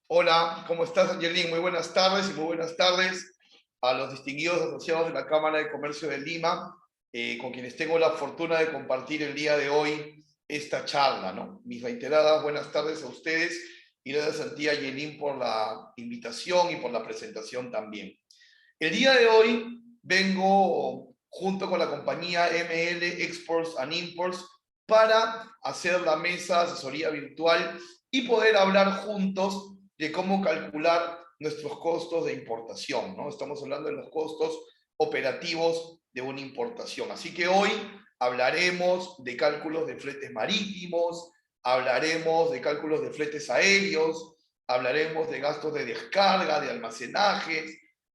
Hola, ¿cómo estás, Angelín? Muy buenas tardes y muy buenas tardes a los distinguidos asociados de la Cámara de Comercio de Lima, con quienes tengo la fortuna de compartir el día de hoy esta charla, ¿no? Mis reiteradas buenas tardes a ustedes y gracias a ti, Angelín, por la invitación y por la presentación también. El día de hoy vengo junto con la compañía ML Exports and Imports para hacer la mesa de asesoría virtual y poder hablar juntos de cómo calcular nuestros costos de importación, ¿no? Estamos hablando de los costos operativos de una importación. Así que hoy hablaremos de cálculos de fletes marítimos, hablaremos de cálculos de fletes aéreos, hablaremos de gastos de descarga, de almacenaje,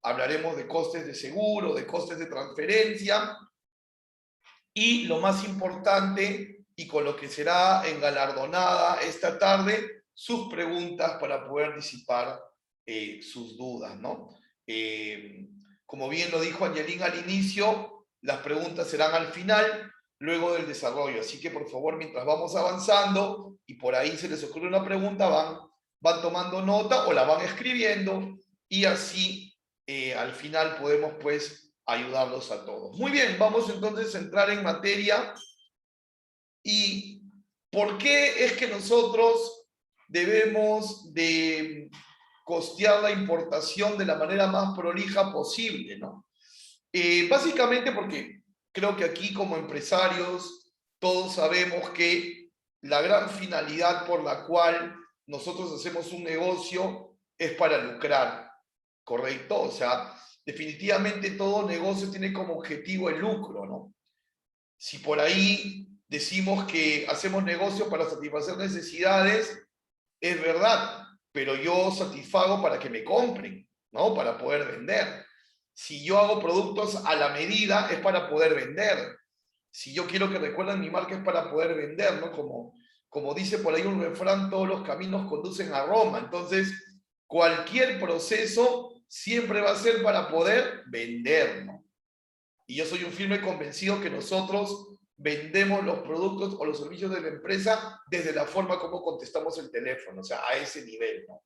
hablaremos de costes de seguro, de costes de transferencia y lo más importante y con lo que será engalardonada esta tarde, sus preguntas para poder disipar sus dudas, ¿no? Como bien lo dijo Angelín al inicio, las preguntas serán al final, luego del desarrollo. Así que por favor, mientras vamos avanzando y por ahí se les ocurre una pregunta, van tomando nota o la van escribiendo y así al final podemos pues ayudarlos a todos. Muy bien, vamos entonces a entrar en materia. ¿Y por qué es que nosotros debemos de costear la importación de la manera más prolija posible, ¿no? Básicamente porque creo que aquí como empresarios todos sabemos que la gran finalidad por la cual nosotros hacemos un negocio es para lucrar, ¿correcto? O sea, definitivamente todo negocio tiene como objetivo el lucro, ¿no? Si por ahí decimos que hacemos negocio para satisfacer necesidades, es verdad, pero yo satisfago para que me compren, ¿no? Para poder vender. Si yo hago productos a la medida, es para poder vender. Si yo quiero que recuerden mi marca, es para poder vender, ¿no? Como dice por ahí un refrán, todos los caminos conducen a Roma. Entonces, cualquier proceso siempre va a ser para poder vender, ¿no? Y yo soy un firme convencido que nosotros vendemos los productos o los servicios de la empresa desde la forma como contestamos el teléfono, o sea, a ese nivel, ¿no?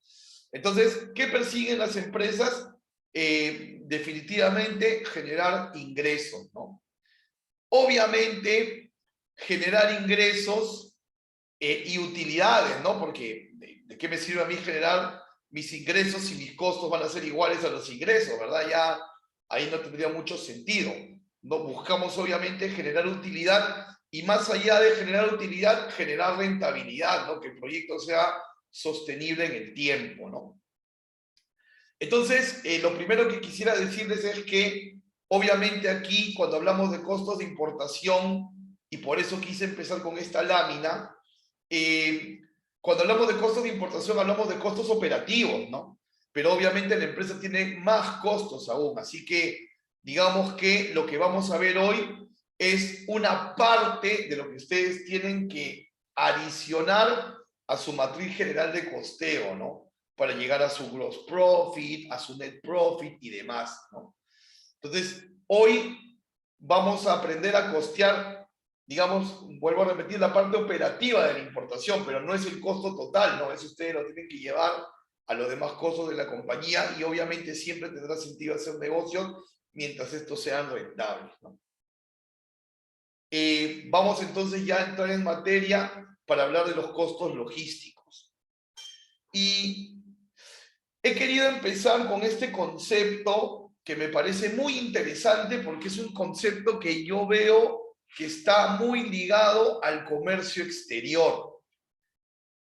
Entonces, ¿qué persiguen las empresas? Definitivamente generar ingresos, ¿no? Obviamente, generar ingresos y utilidades, ¿no? Porque ¿de qué me sirve a mí generar mis ingresos si mis costos van a ser iguales a los ingresos, ¿verdad? Ya ahí no tendría mucho sentido. No buscamos obviamente generar utilidad y más allá de generar utilidad, generar rentabilidad, ¿no? Que el proyecto sea sostenible en el tiempo, ¿no? Entonces, lo primero que quisiera decirles es que obviamente aquí cuando hablamos de costos de importación, y por eso quise empezar con esta lámina, eh, cuando hablamos de costos de importación hablamos de costos operativos, ¿no? Pero obviamente la empresa tiene más costos aún, así que digamos que lo que vamos a ver hoy es una parte de lo que ustedes tienen que adicionar a su matriz general de costeo, ¿no? Para llegar a su gross profit, a su net profit y demás, ¿no? Entonces, hoy vamos a aprender a costear, digamos, vuelvo a repetir, la parte operativa de la importación, pero no es el costo total, ¿no? Eso ustedes lo tienen que llevar a los demás costos de la compañía y obviamente siempre tendrá sentido hacer negocios mientras estos sean rentables, ¿no? Vamos entonces ya a entrar en materia para hablar de los costos logísticos. Y he querido empezar con este concepto que me parece muy interesante porque es un concepto que yo veo que está muy ligado al comercio exterior.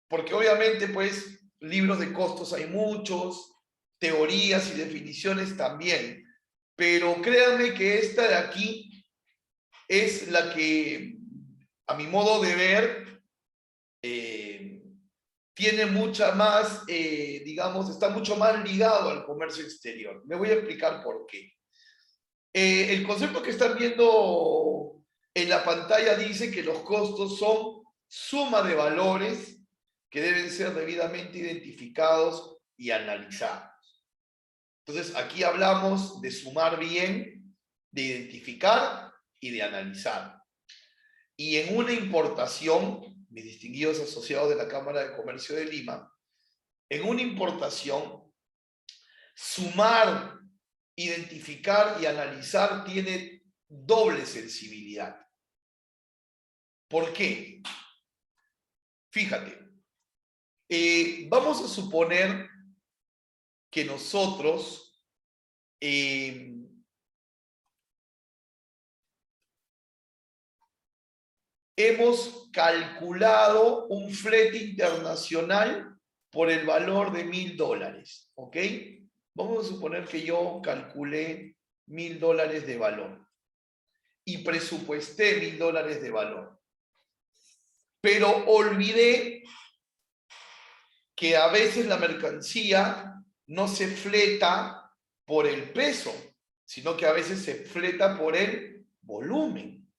Porque obviamente, pues, libros de costos hay muchos, teorías y definiciones también. Pero créanme que esta de aquí es la que, a mi modo de ver, tiene mucha más, digamos, está mucho más ligado al comercio exterior. Me voy a explicar por qué. El concepto que están viendo en la pantalla dice que los costos son suma de valores que deben ser debidamente identificados y analizados. Entonces, aquí hablamos de sumar bien, de identificar y de analizar. Y en una importación, mis distinguidos asociados de la Cámara de Comercio de Lima, En una importación, sumar, identificar y analizar tiene doble sensibilidad. ¿Por qué? Fíjate, vamos a suponer que nosotros hemos calculado un flete internacional por el valor de $1000, ¿ok? Vamos a suponer que yo calculé $1000 de valor y presupuesté $1000 de valor. Pero olvidé que a veces la mercancía no se fleta por el peso, sino que a veces se fleta por el volumen.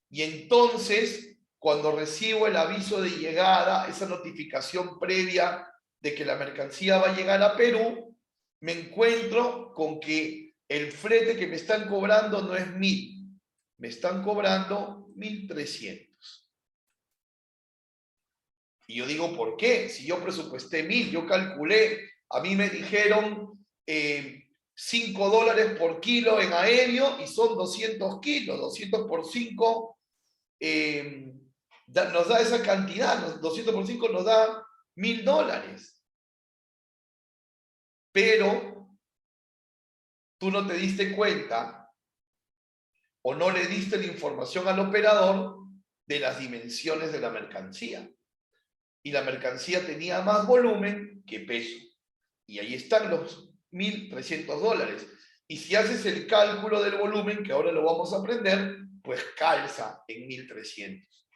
Y entonces, cuando recibo el aviso de llegada, esa notificación previa de que la mercancía va a llegar a Perú, me encuentro con que el flete que me están cobrando no es 1000, me están cobrando 1300. Y yo digo, ¿por qué? Si yo presupuesté 1000, yo calculé, a mí me dijeron $5 por kilo en aéreo y son 200 kilos, 200 por 5 nos da esa cantidad, 200 por 5 nos da $1000. Pero tú no te diste cuenta o no le diste la información al operador de las dimensiones de la mercancía. Y la mercancía tenía más volumen que peso. Y ahí están los $1300. Y si haces el cálculo del volumen, que ahora lo vamos a aprender, pues calza en 1300.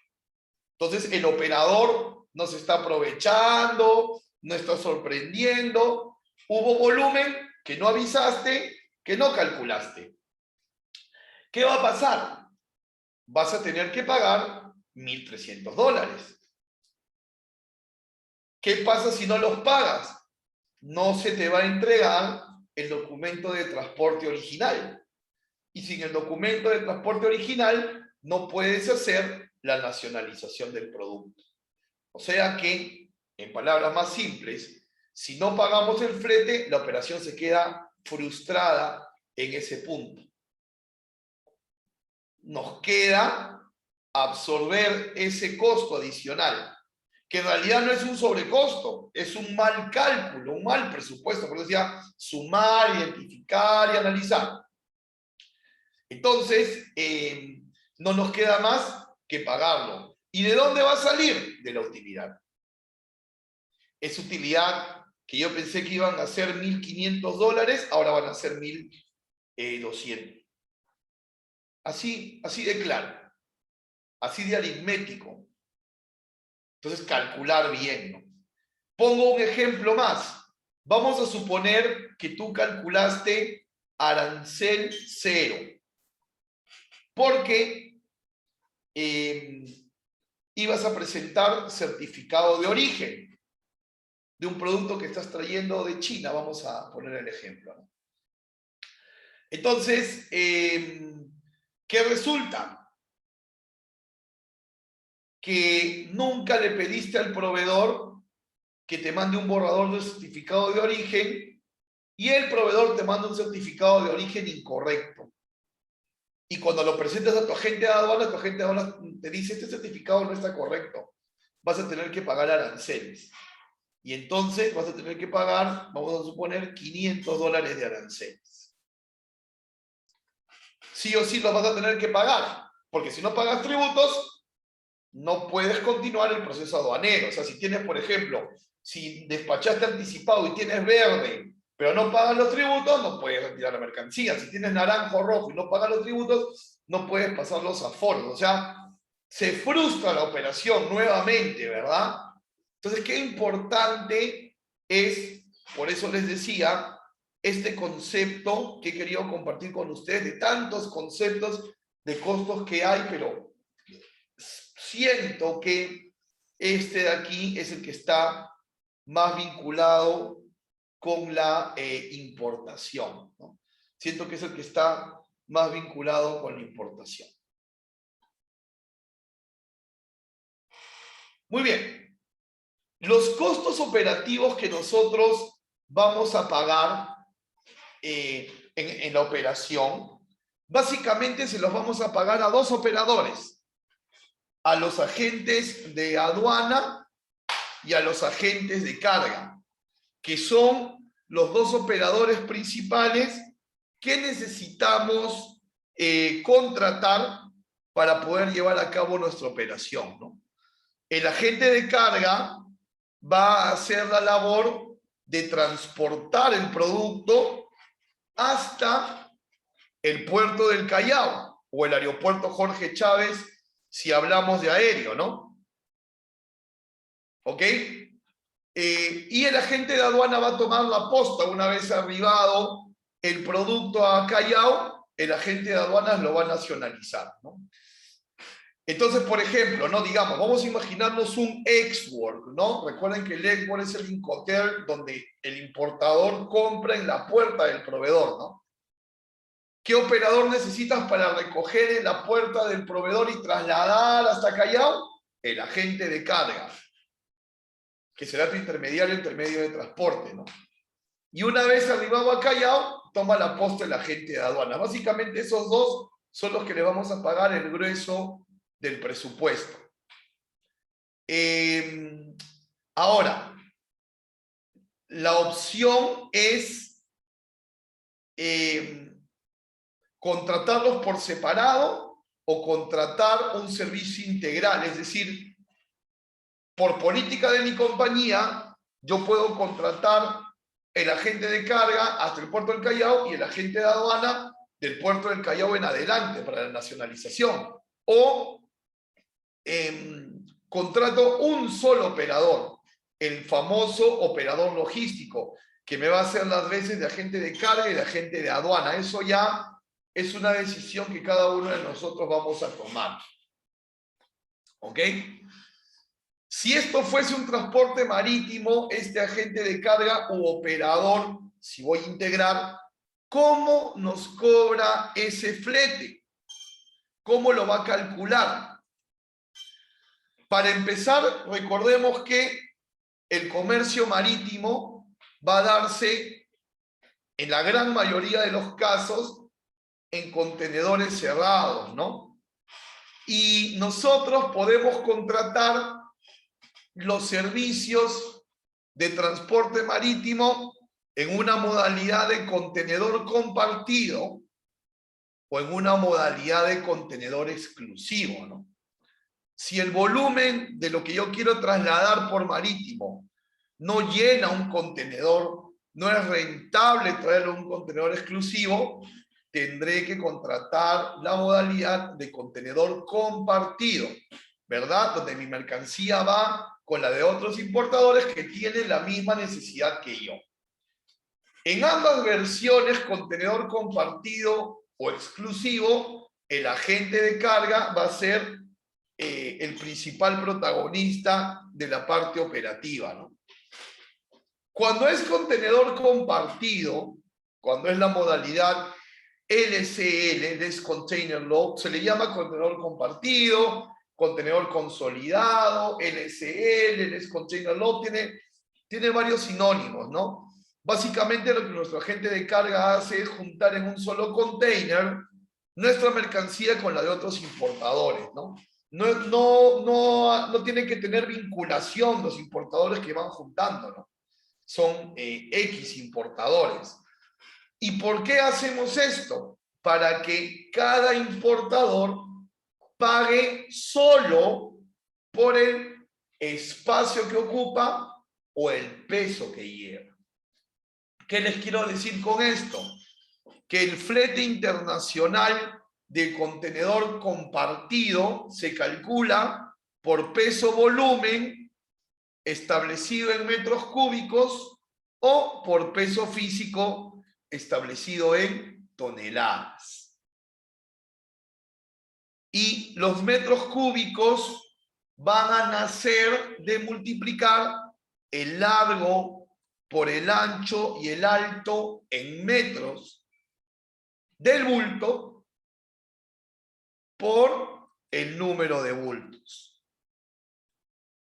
Entonces el operador no se está aprovechando, no está sorprendiendo. Hubo volumen que no avisaste, que no calculaste. ¿Qué va a pasar? Vas a tener que pagar $1300. ¿Qué pasa si no los pagas? No se te va a entregar el documento de transporte original. Y sin el documento de transporte original, no puedes hacer la nacionalización del producto. O sea que, en palabras más simples, si no pagamos el flete, la operación se queda frustrada en ese punto. Nos queda absorber ese costo adicional, que en realidad no es un sobrecosto, es un mal cálculo, un mal presupuesto, por eso decía sumar, identificar y analizar. Entonces, no nos queda más que pagarlo. ¿Y de dónde va a salir? De la utilidad. Esa utilidad que yo pensé que iban a ser $1500, ahora van a ser 1200. Así de claro, así de aritmético. Entonces, calcular bien, ¿no? Pongo un ejemplo más. Vamos a suponer que tú calculaste arancel 0, porque ibas a presentar certificado de origen de un producto que estás trayendo de China. Vamos a poner el ejemplo, ¿no? Entonces, ¿qué resulta? Que nunca le pediste al proveedor que te mande un borrador del certificado de origen y el proveedor te manda un certificado de origen incorrecto. Y cuando lo presentas a tu agente de aduanas te dice, este certificado no está correcto, vas a tener que pagar aranceles. Y entonces vas a tener que pagar, vamos a suponer, $500 de aranceles. Sí o sí los vas a tener que pagar, porque si no pagas tributos, no puedes continuar el proceso aduanero. O sea, si tienes, por ejemplo, si despachaste anticipado y tienes verde, pero no pagas los tributos, no puedes retirar la mercancía. Si tienes naranjo o rojo y no pagas los tributos, no puedes pasar los aforos. O sea, se frustra la operación nuevamente, ¿verdad? Entonces, qué importante es, por eso les decía, este concepto que he querido compartir con ustedes, de tantos conceptos de costos que hay, pero siento que este de aquí es el que está más vinculado con la importación, ¿no? Siento que es el que está más vinculado con la importación. Muy bien. Los costos operativos que nosotros vamos a pagar en la operación, básicamente se los vamos a pagar a dos operadores, a los agentes de aduana y a los agentes de carga, que son los dos operadores principales que necesitamos contratar para poder llevar a cabo nuestra operación, ¿no? El agente de carga va a hacer la labor de transportar el producto hasta el puerto del Callao o el aeropuerto Jorge Chávez, si hablamos de aéreo, ¿no? ¿Ok? Y el agente de aduana va a tomar la posta una vez arribado el producto a Callao, el agente de aduanas lo va a nacionalizar, ¿no? Entonces, por ejemplo, ¿no? Digamos, vamos a imaginarnos un ex-work, ¿no? Recuerden que el ex-work es el Incoterm donde el importador compra en la puerta del proveedor, ¿no? ¿Qué operador necesitas para recoger en la puerta del proveedor y trasladar hasta Callao? El agente de carga, que será tu intermediario entre medio de transporte, ¿no? Y una vez arribado a Callao, toma la posta el agente de aduana. Básicamente esos dos son los que le vamos a pagar el grueso del presupuesto. Ahora, la opción es contratarlos por separado o contratar un servicio integral. Es decir, por política de mi compañía, yo puedo contratar el agente de carga hasta el puerto del Callao y el agente de aduana del puerto del Callao en adelante para la nacionalización. O contrato un solo operador, el famoso operador logístico, que me va a hacer las veces de agente de carga y de agente de aduana. Eso ya es una decisión que cada uno de nosotros vamos a tomar. ¿Ok? Si esto fuese un transporte marítimo, este agente de carga u operador, si voy a integrar, ¿cómo nos cobra ese flete? ¿Cómo lo va a calcular? Para empezar, recordemos que el comercio marítimo va a darse, en la gran mayoría de los casos, en contenedores cerrados, ¿no? Y nosotros podemos contratar los servicios de transporte marítimo en una modalidad de contenedor compartido o en una modalidad de contenedor exclusivo, ¿no? Si el volumen de lo que yo quiero trasladar por marítimo no llena un contenedor, no es rentable traerlo a un contenedor exclusivo, tendré que contratar la modalidad de contenedor compartido, ¿verdad? Donde mi mercancía va con la de otros importadores que tienen la misma necesidad que yo. En ambas versiones, contenedor compartido o exclusivo, el agente de carga va a ser el principal protagonista de la parte operativa, ¿no? Cuando es contenedor compartido, cuando es la modalidad LCL, Less Container Load, se le llama contenedor compartido, contenedor consolidado, LCL, Less Container Load, tiene varios sinónimos, ¿no? Básicamente lo que nuestro agente de carga hace es juntar en un solo container nuestra mercancía con la de otros importadores, ¿no? No tiene que tener vinculación los importadores que van juntando, ¿no? Son X importadores. ¿Y por qué hacemos esto? Para que cada importador pague solo por el espacio que ocupa o el peso que lleva. ¿Qué les quiero decir con esto? Que el flete internacional de contenedor compartido se calcula por peso-volumen establecido en metros cúbicos o por peso físico establecido en toneladas. Y los metros cúbicos van a nacer de multiplicar el largo por el ancho y el alto en metros del bulto por el número de bultos.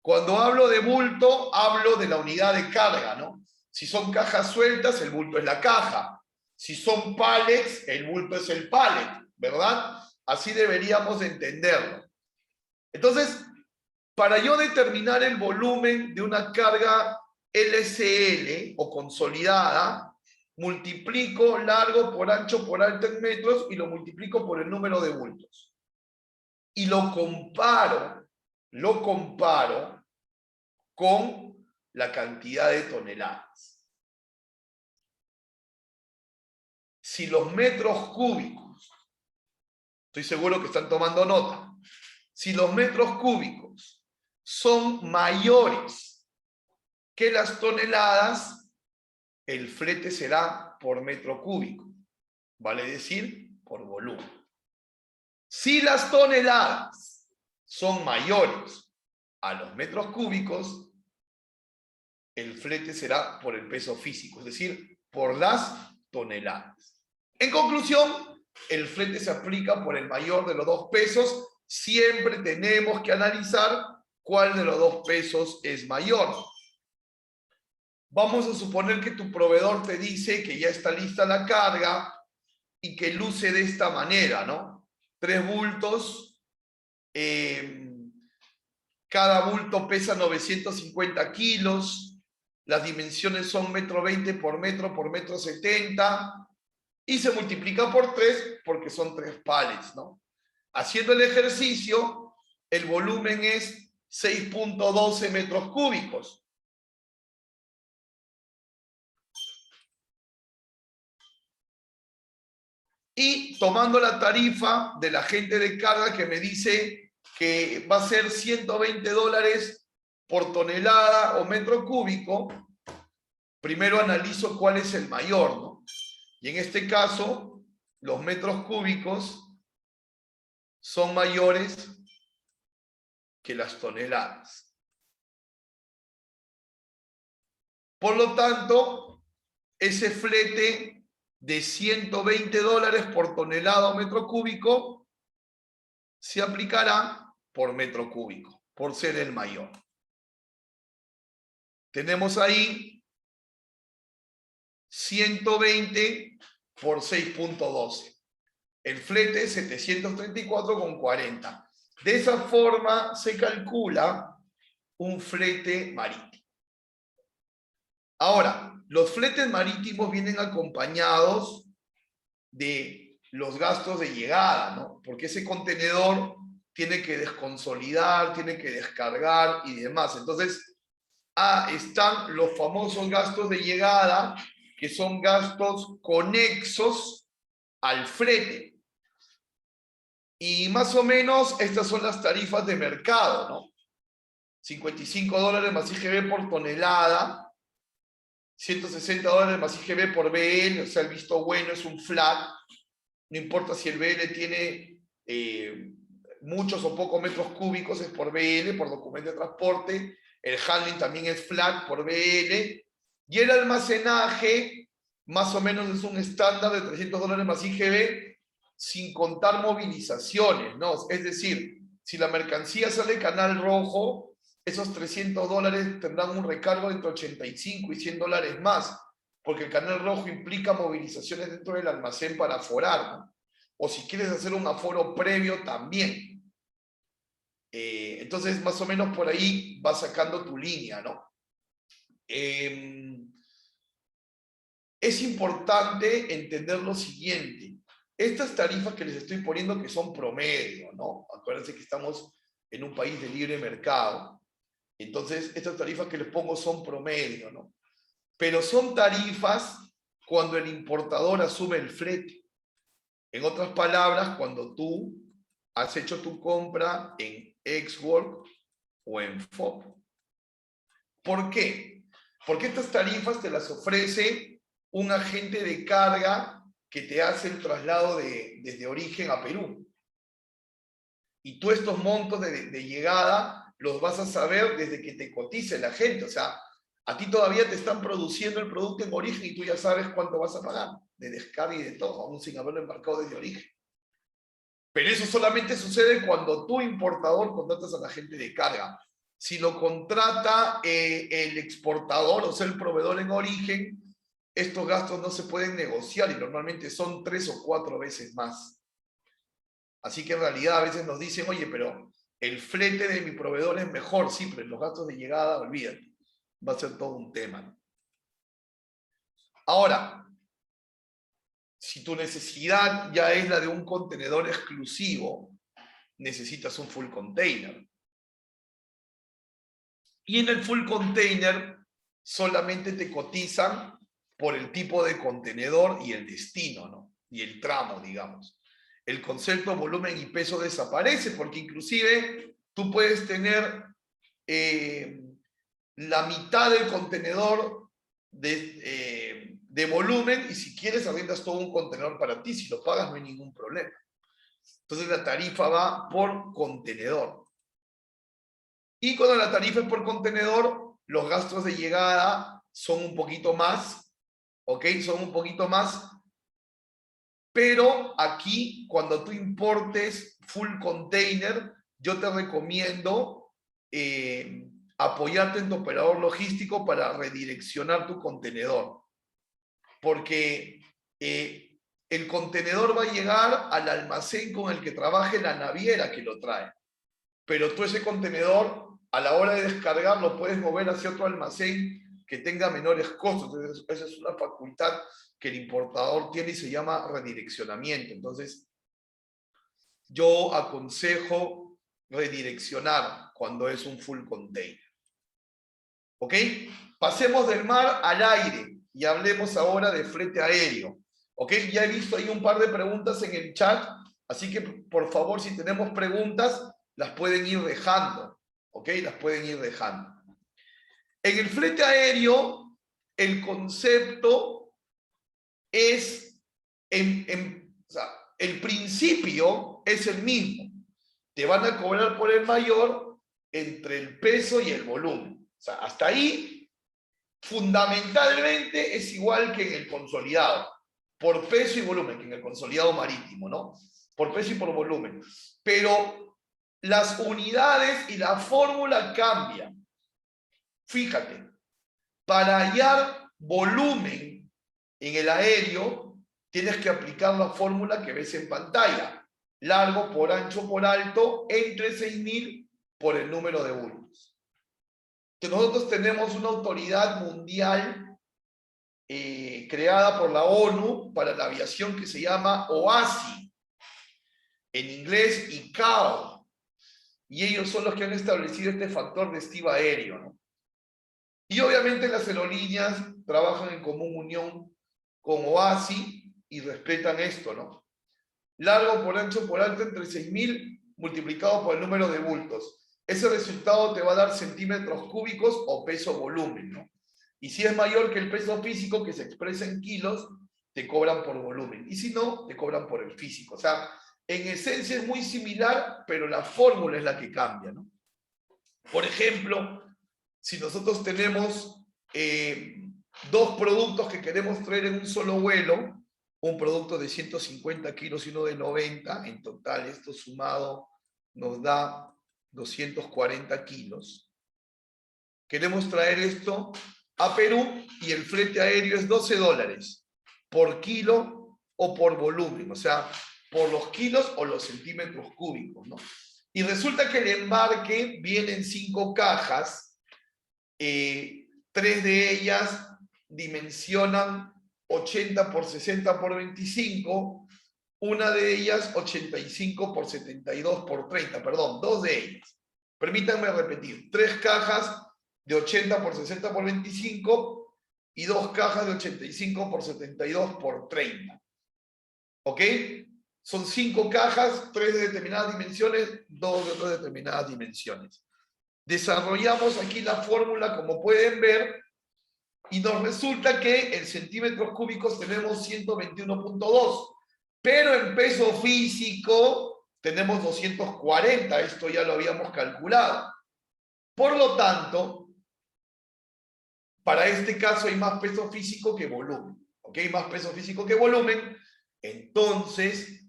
Cuando hablo de bulto, hablo de la unidad de carga, ¿no? Si son cajas sueltas, el bulto es la caja. Si son pallets, el bulto es el pallet, ¿verdad? Así deberíamos entenderlo. Entonces, para yo determinar el volumen de una carga LCL o consolidada, multiplico largo por ancho por alto en metros y lo multiplico por el número de bultos. Y lo comparo con la cantidad de toneladas. Si los metros cúbicos, estoy seguro que están tomando nota, si los metros cúbicos son mayores que las toneladas, el flete será por metro cúbico, vale decir, por volumen. Si las toneladas son mayores a los metros cúbicos, el flete será por el peso físico, es decir, por las toneladas. En conclusión, el flete se aplica por el mayor de los dos pesos. Siempre tenemos que analizar cuál de los dos pesos es mayor. Vamos a suponer que tu proveedor te dice que ya está lista la carga y que luce de esta manera, ¿no? 3 bultos, cada bulto pesa 950 kilos, las dimensiones son 1,20 m por metro 70, y se multiplica por 3 porque son 3 pallets, ¿no? Haciendo el ejercicio, el volumen es 6.12 metros cúbicos. Y tomando la tarifa del agente de carga que me dice que va a ser $120 por tonelada o metro cúbico, primero analizo cuál es el mayor, ¿no? Y en este caso, los metros cúbicos son mayores que las toneladas. Por lo tanto, ese flete de $120 por tonelada o metro cúbico se aplicará por metro cúbico, por ser el mayor. Tenemos ahí 120 por 6.12. El flete es 734,40. De esa forma se calcula un flete marítimo. Ahora, los fletes marítimos vienen acompañados de los gastos de llegada, ¿no? Porque ese contenedor tiene que desconsolidar, tiene que descargar y demás. Entonces, están los famosos gastos de llegada, que son gastos conexos al flete. Y más o menos estas son las tarifas de mercado, ¿no? $55 más IGB por tonelada, $160 más IGB por BL, o sea, el visto bueno es un flat, no importa si el BL tiene muchos o pocos metros cúbicos, es por BL, por documento de transporte, el handling también es flat por BL, y el almacenaje más o menos es un estándar de $300 más IGB, sin contar movilizaciones, ¿no? Es decir, si la mercancía sale Canal Rojo, esos $300 tendrán un recargo entre 85 y $100 más, porque el Canal Rojo implica movilizaciones dentro del almacén para aforar, ¿no? O si quieres hacer un aforo previo también. Entonces, más o menos por ahí vas sacando tu línea, ¿no? Es importante entender lo siguiente. Estas tarifas que les estoy poniendo que son promedio, ¿no? Acuérdense que estamos en un país de libre mercado. Entonces, estas tarifas que les pongo son promedio, ¿no? Pero son tarifas cuando el importador asume el flete. En otras palabras, cuando tú has hecho tu compra en Exwork o en FOB. ¿Por qué? Porque estas tarifas te las ofrece un agente de carga que te hace el traslado desde origen a Perú. Y tú estos montos de llegada los vas a saber desde que te cotice la gente. O sea, a ti todavía te están produciendo el producto en origen y tú ya sabes cuánto vas a pagar de descarga y de todo, aún sin haberlo embarcado desde origen. Pero eso solamente sucede cuando tú, importador, contratas a la gente de carga. Si lo contrata el exportador, o sea, el proveedor en origen, estos gastos no se pueden negociar y normalmente son 3 o 4 veces más. Así que en realidad a veces nos dicen, oye, pero el flete de mi proveedor es mejor, sí, pero los gastos de llegada, olvídate, va a ser todo un tema. Ahora, si tu necesidad ya es la de un contenedor exclusivo, necesitas un full container. Y en el full container solamente te cotizan por el tipo de contenedor y el destino, ¿no? Y el tramo, digamos. El concepto volumen y peso desaparece porque inclusive tú puedes tener la mitad del contenedor de volumen y si quieres arriendas todo un contenedor para ti. Si lo pagas no hay ningún problema. Entonces la tarifa va por contenedor. Y cuando la tarifa es por contenedor, los gastos de llegada son un poquito más, ¿ok? Son un poquito más. Pero aquí, cuando tú importes full container, yo te recomiendo apoyarte en tu operador logístico para redireccionar tu contenedor. Porque el contenedor va a llegar al almacén con el que trabaje la naviera que lo trae. Pero tú ese contenedor, a la hora de descargar, lo puedes mover hacia otro almacén que tenga menores costos. Entonces, esa es una facultad que el importador tiene y se llama redireccionamiento. Entonces, yo aconsejo redireccionar cuando es un full container. ¿Ok? Pasemos del mar al aire y hablemos ahora de flete aéreo. ¿Ok? Ya he visto ahí un par de preguntas en el chat, así que por favor, si tenemos preguntas, las pueden ir dejando. ¿Ok? Las pueden ir dejando. En el flete aéreo, el concepto es, o sea, el principio es el mismo. Te van a cobrar por el mayor entre el peso y el volumen. O sea, hasta ahí, fundamentalmente es igual que en el consolidado, por peso y volumen, que en el consolidado marítimo, ¿no? Por peso y por volumen. Pero las unidades y la fórmula cambian. Fíjate, para hallar volumen en el aéreo, tienes que aplicar la fórmula que ves en pantalla. Largo por ancho por alto, entre 6.000 por el número de bultos. Nosotros tenemos una autoridad mundial creada por la ONU para la aviación que se llama OASI, en inglés ICAO, y ellos son los que han establecido este factor de estiva aéreo, ¿no? Y obviamente las aerolíneas trabajan en común unión con OASI y respetan esto, ¿no? Largo por ancho por alto entre 6.000 multiplicado por el número de bultos. Ese resultado te va a dar centímetros cúbicos o peso volumen, ¿no? Y si es mayor que el peso físico que se expresa en kilos, te cobran por volumen. Y si no, te cobran por el físico. O sea, en esencia es muy similar, pero la fórmula es la que cambia, ¿no? Por ejemplo, si nosotros tenemos dos productos que queremos traer en un solo vuelo, un producto de 150 kilos y uno de 90, en total esto sumado nos da 240 kilos. Queremos traer esto a Perú y el flete aéreo es $12 por kilo o por volumen, o sea, por los kilos o los centímetros cúbicos, ¿no? Y resulta que el embarque viene en 5 cajas, 3 de ellas dimensionan 80 por 60 por 25, una de ellas 85 por 72 por 30, perdón, 2 de ellas. Permítanme repetir, 3 cajas de 80 por 60 por 25 y 2 cajas de 85 por 72 por 30. ¿Ok? Son 5 cajas, 3 de determinadas dimensiones, 2 de otras determinadas dimensiones. Desarrollamos aquí la fórmula, como pueden ver, y nos resulta que en centímetros cúbicos tenemos 121.2, pero en peso físico tenemos 240, esto ya lo habíamos calculado. Por lo tanto, para este caso hay más peso físico que volumen, ¿ok? Más peso físico que volumen, entonces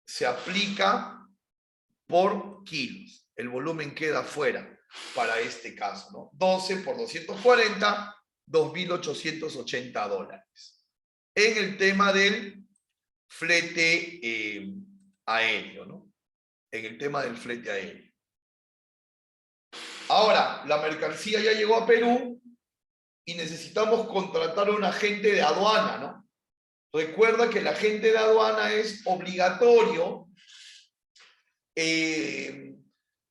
se aplica por kilos, el volumen queda fuera. para este caso, ¿no? 12 por 240, $2.880. En el tema del flete aéreo, ¿no? En el tema del flete aéreo. Ahora, la mercancía ya llegó a Perú y necesitamos contratar a un agente de aduana, ¿no? Recuerda que el agente de aduana es obligatorio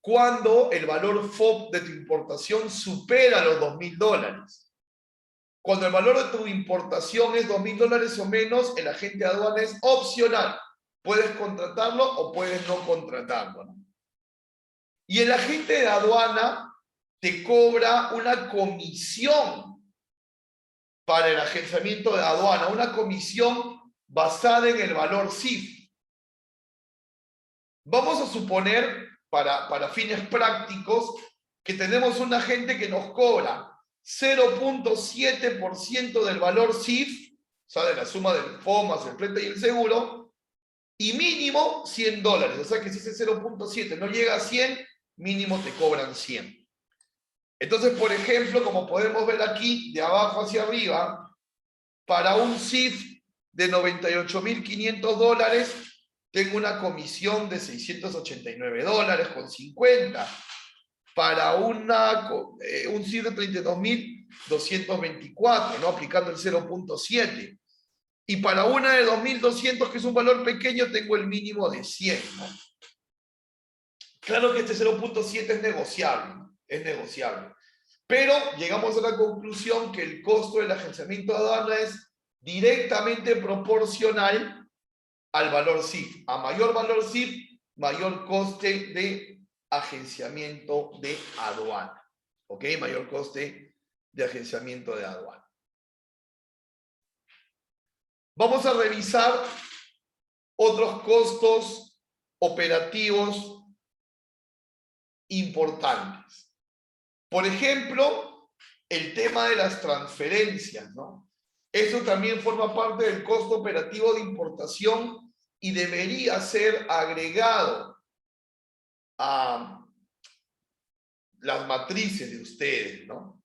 cuando el valor FOB de tu importación supera los $2.000. Cuando el valor de tu importación es $2.000 o menos, el agente de aduana es opcional. Puedes contratarlo o puedes no contratarlo, ¿no? Y el agente de aduana te cobra una comisión para el agenciamiento de aduana, una comisión basada en el valor CIF. Vamos a suponer, para fines prácticos, que tenemos un agente que nos cobra 0.7% del valor CIF, o sea, de la suma del FOB más el flete y el seguro, y mínimo $100. O sea que si ese 0.7 no llega a 100, mínimo te cobran 100. Entonces, por ejemplo, como podemos ver aquí, de abajo hacia arriba, para un CIF de $98.500, tengo una comisión de $689,50. Para un CIF de 32.224, ¿no? Aplicando el 0.7. Y para una de 2.200, que es un valor pequeño, tengo el mínimo de 100, ¿no? Claro que este 0.7 es negociable, ¿no? Es negociable. Pero llegamos a la conclusión que el costo del agenciamiento de aduana es directamente proporcional al valor CIF. A mayor valor CIF, mayor coste de agenciamiento de aduana. ¿Ok? Mayor coste de agenciamiento de aduana. Vamos a revisar otros costos operativos importantes. Por ejemplo, el tema de las transferencias, ¿no? Eso también forma parte del costo operativo de importación y debería ser agregado a las matrices de ustedes, ¿no?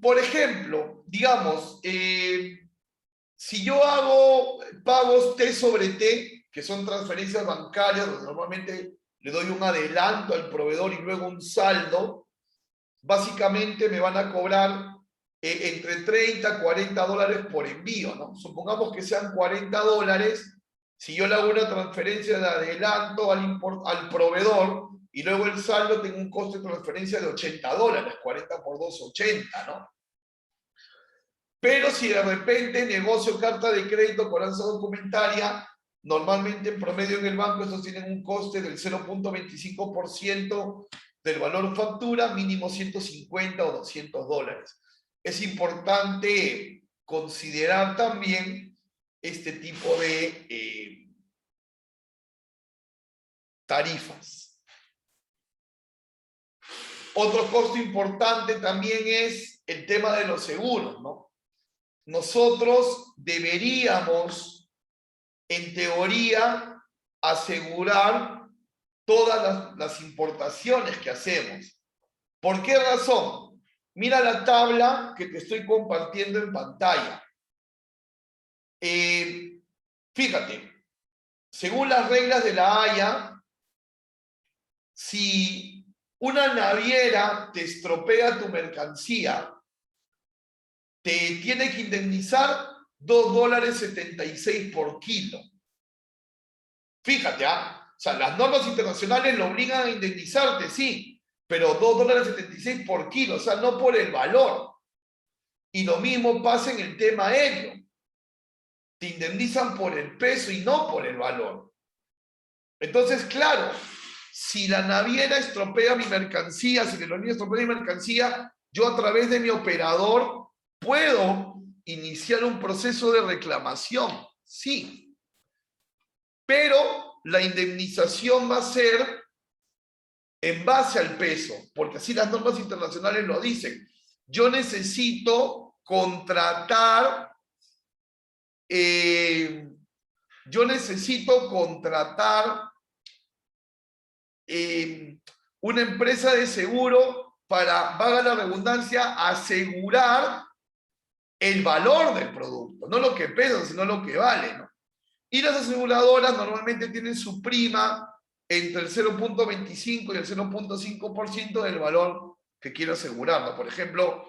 Por ejemplo, digamos, si yo hago pagos T sobre T, que son transferencias bancarias, donde normalmente le doy un adelanto al proveedor y luego un saldo, básicamente me van a cobrar entre 30 a 40 dólares por envío, ¿no? Supongamos que sean 40 dólares, si yo le hago una transferencia de adelanto al proveedor y luego el saldo, tengo un costo de transferencia de 80 dólares, 40 por 2, 80, ¿no? Pero si de repente negocio carta de crédito con alza documentaria, normalmente en promedio en el banco estos tienen un coste del 0.25% del valor factura, mínimo 150 o 200 dólares. Es importante considerar también este tipo de tarifas. Otro costo importante también es el tema de los seguros, ¿no? Nosotros deberíamos, en teoría, asegurar todas las importaciones que hacemos. ¿Por qué razón? Mira la tabla que te estoy compartiendo en pantalla. Fíjate, según las reglas de la Haya, si una naviera te estropea tu mercancía, te tiene que indemnizar $2.76 por kilo. Fíjate, o sea, las normas internacionales lo obligan a indemnizarte, sí, pero $2.76 por kilo, o sea, no por el valor. Y lo mismo pasa en el tema aéreo. Te indemnizan por el peso y no por el valor. Entonces, claro, si la naviera estropea mi mercancía, si la aerolínea estropea mi mercancía, yo a través de mi operador puedo iniciar un proceso de reclamación, sí. Pero la indemnización va a ser en base al peso, porque así las normas internacionales lo dicen. Yo necesito contratar una empresa de seguro para, valga la redundancia, asegurar el valor del producto, no lo que pesa, sino lo que vale, ¿no? Y las aseguradoras normalmente tienen su prima entre el 0,25 y el 0,5% del valor que quiero asegurar, ¿no? Por ejemplo,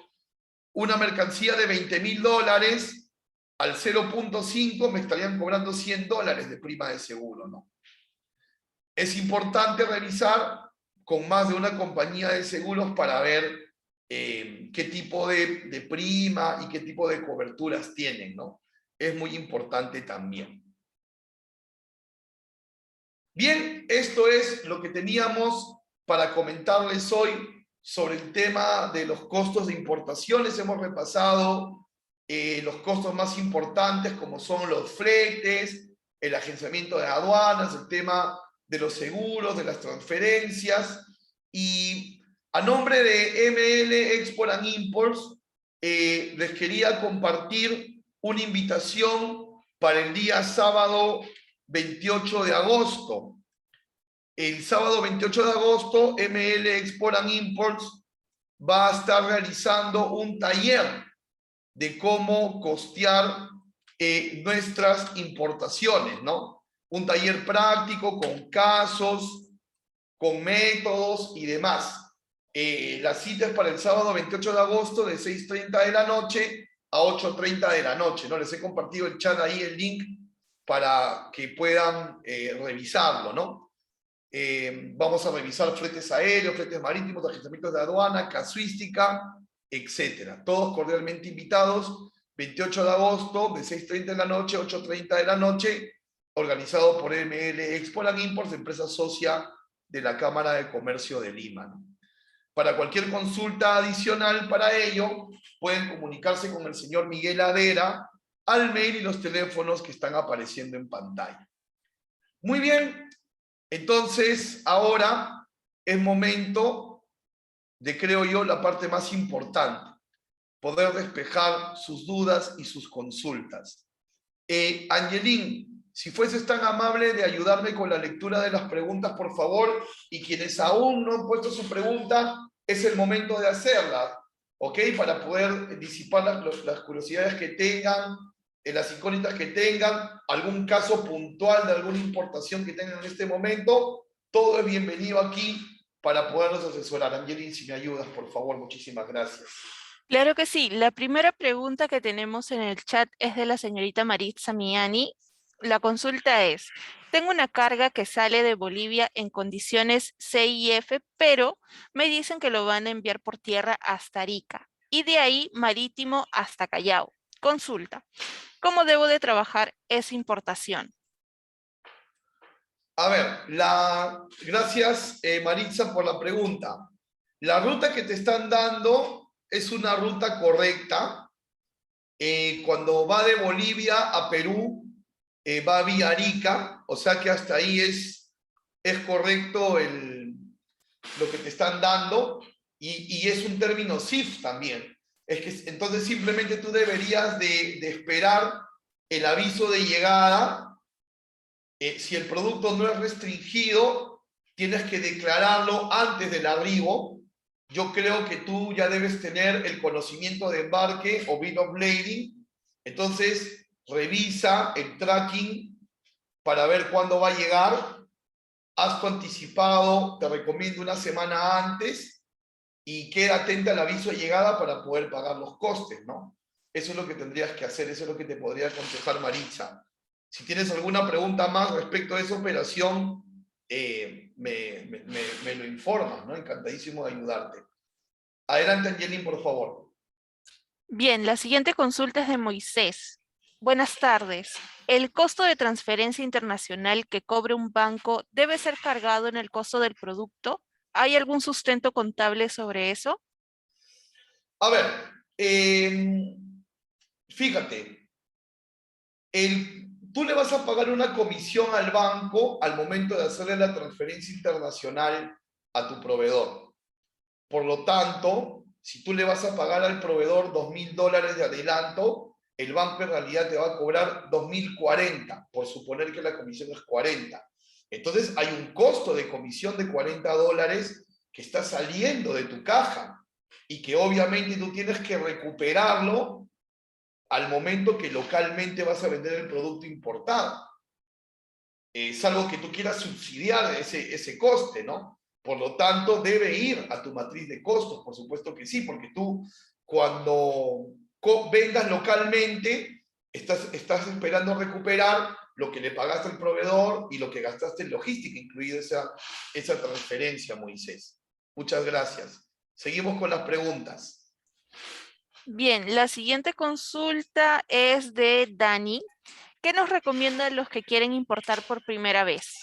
una mercancía de $20.000 al 0,5 me estarían cobrando $100 de prima de seguro, ¿no? Es importante revisar con más de una compañía de seguros para ver qué tipo de prima y qué tipo de coberturas tienen, ¿no? Es muy importante también. Bien, esto es lo que teníamos para comentarles hoy sobre el tema de los costos de importaciones. Hemos repasado los costos más importantes como son los fletes, el agenciamiento de aduanas, el tema de los seguros, de las transferencias. Y a nombre de ML Export and Imports, les quería compartir una invitación para el día sábado 28 de agosto. El sábado 28 de agosto, ML Export and Imports va a estar realizando un taller de cómo costear nuestras importaciones, ¿no? Un taller práctico con casos, con métodos y demás. La cita es para el sábado 28 de agosto de 6:30 de la noche a 8:30 de la noche, ¿no? Les he compartido el chat ahí, el link, para que puedan revisarlo, ¿no? Vamos a revisar fletes aéreos, fletes marítimos, agenciamientos de aduana, casuística, etcétera. Todos cordialmente invitados, 28 de agosto, de 6:30 de la noche a 8:30 de la noche, organizado por ML Export and Imports, empresa socia de la Cámara de Comercio de Lima, ¿no? Para cualquier consulta adicional para ello, pueden comunicarse con el señor Miguel Adera al mail y los teléfonos que están apareciendo en pantalla. Muy bien, entonces ahora es momento de, creo yo, la parte más importante, poder despejar sus dudas y sus consultas. Angelín, si fueses tan amable de ayudarme con la lectura de las preguntas, por favor, y quienes aún no han puesto su pregunta, es el momento de hacerla, ¿ok? Para poder disipar las curiosidades que tengan, las incógnitas que tengan, algún caso puntual de alguna importación que tengan en este momento, todo es bienvenido aquí para poderlos asesorar. Angelín, si me ayudas, por favor, muchísimas gracias. Claro que sí. La primera pregunta que tenemos en el chat es de la señorita Maritza Miani. La consulta es, tengo una carga que sale de Bolivia en condiciones CIF, pero me dicen que lo van a enviar por tierra hasta Arica y de ahí marítimo hasta Callao. Consulta, ¿cómo debo de trabajar esa importación? A ver, gracias Maritza por la pregunta. La ruta que te están dando es una ruta correcta. Cuando va de Bolivia a Perú, va vía Arica, o sea que hasta ahí es correcto lo que te están dando, y es un término CIF también. Entonces simplemente tú deberías de esperar el aviso de llegada. Si el producto no es restringido, tienes que declararlo antes del arribo. Yo creo que tú ya debes tener el conocimiento de embarque o bill of lading. Entonces, revisa el tracking para ver cuándo va a llegar. Haz tu anticipado, te recomiendo una semana antes, y queda atenta al aviso de llegada para poder pagar los costes, ¿no? Eso es lo que tendrías que hacer, eso es lo que te podría aconsejar Maritza. Si tienes alguna pregunta más respecto a esa operación, me lo informas, ¿no? Encantadísimo de ayudarte. Adelante, Angelín, por favor. Bien, la siguiente consulta es de Moisés. Buenas tardes. ¿El costo de transferencia internacional que cobre un banco debe ser cargado en el costo del producto? ¿Hay algún sustento contable sobre eso? A ver, fíjate, tú le vas a pagar una comisión al banco al momento de hacerle la transferencia internacional a tu proveedor. Por lo tanto, si tú le vas a pagar al proveedor $2.000 de adelanto, el banco en realidad te va a cobrar 2.040, por suponer que la comisión es 40. Entonces hay un costo de comisión de $40 que está saliendo de tu caja y que obviamente tú tienes que recuperarlo al momento que localmente vas a vender el producto importado. Es algo que tú quieras subsidiar ese coste, ¿no? Por lo tanto, debe ir a tu matriz de costos, por supuesto que sí, porque tú cuando vendas localmente, estás esperando recuperar lo que le pagaste al proveedor y lo que gastaste en logística, incluida esa transferencia, Moisés. Muchas gracias. Seguimos con las preguntas. Bien, la siguiente consulta es de Dani. ¿Qué nos recomiendan los que quieren importar por primera vez?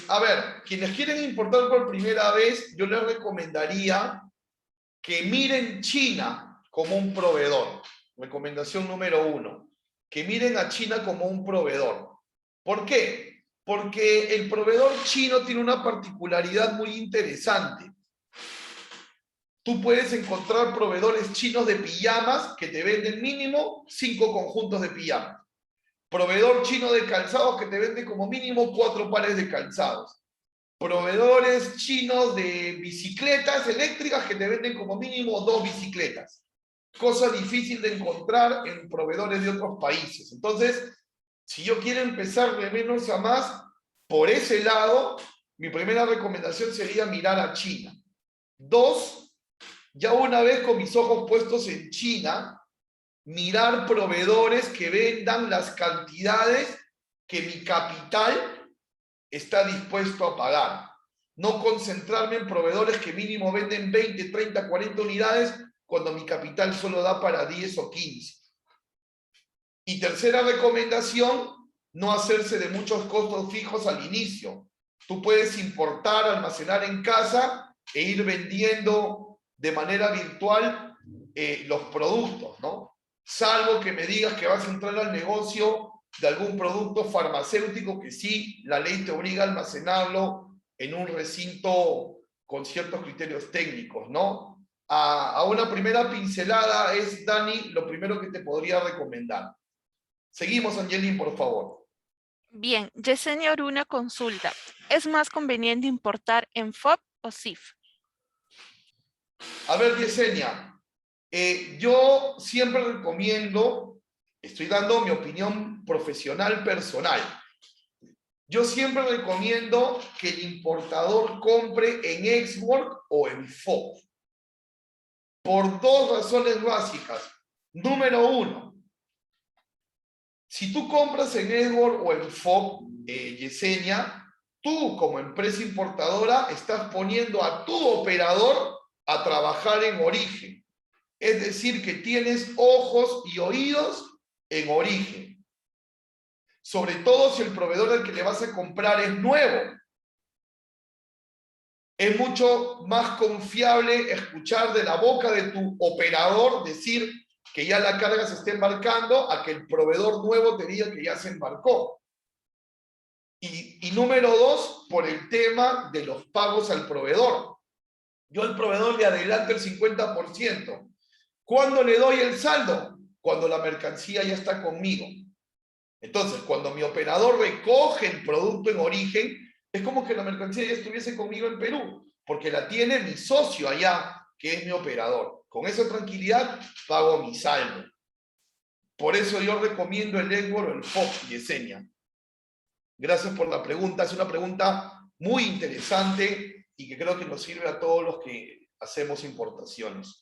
A ver, quienes quieren importar por primera vez, yo les recomendaría que miren China como un proveedor. Recomendación número 1. Que miren a China como un proveedor. ¿Por qué? Porque el proveedor chino tiene una particularidad muy interesante. Tú puedes encontrar proveedores chinos de pijamas que te venden mínimo 5 conjuntos de pijamas. Proveedor chino de calzados que te vende como mínimo 4 pares de calzados. Proveedores chinos de bicicletas eléctricas que te venden como mínimo 2 bicicletas. Cosa difícil de encontrar en proveedores de otros países. Entonces, si yo quiero empezar de menos a más, por ese lado, mi primera recomendación sería mirar a China. 2, ya una vez con mis ojos puestos en China, mirar proveedores que vendan las cantidades que mi capital está dispuesto a pagar. No concentrarme en proveedores que mínimo venden 20, 30, 40 unidades cuando mi capital solo da para 10 o 15. Y tercera recomendación, no hacerse de muchos costos fijos al inicio. Tú puedes importar, almacenar en casa e ir vendiendo de manera virtual los productos, ¿no? Salvo que me digas que vas a entrar al negocio de algún producto farmacéutico que sí, la ley te obliga a almacenarlo en un recinto con ciertos criterios técnicos, ¿no? A una primera pincelada es, Dani, lo primero que te podría recomendar. Seguimos, Angelín, por favor. Bien, Yesenia Oruna consulta. ¿Es más conveniente importar en FOB o CIF? A ver, Yesenia, yo siempre recomiendo, estoy dando mi opinión profesional personal, yo siempre recomiendo que el importador compre en Export o en FOB, por 2 razones básicas. Número 1, si tú compras en Export o en FOB, Yesenia, tú como empresa importadora estás poniendo a tu operador a trabajar en origen. Es decir, que tienes ojos y oídos en origen. Sobre todo si el proveedor al que le vas a comprar es nuevo. Es mucho más confiable escuchar de la boca de tu operador decir que ya la carga se está embarcando a que el proveedor nuevo te diga que ya se embarcó. Y número 2, por el tema de los pagos al proveedor. Yo al proveedor le adelanto el 50%. ¿Cuándo le doy el saldo? Cuando la mercancía ya está conmigo. Entonces, cuando mi operador recoge el producto en origen, es como que la mercancía ya estuviese conmigo en Perú, porque la tiene mi socio allá, que es mi operador. Con esa tranquilidad pago mi saldo. Por eso yo recomiendo el Export o el FOB, Yesenia. Gracias por la pregunta. Es una pregunta muy interesante y que creo que nos sirve a todos los que hacemos importaciones.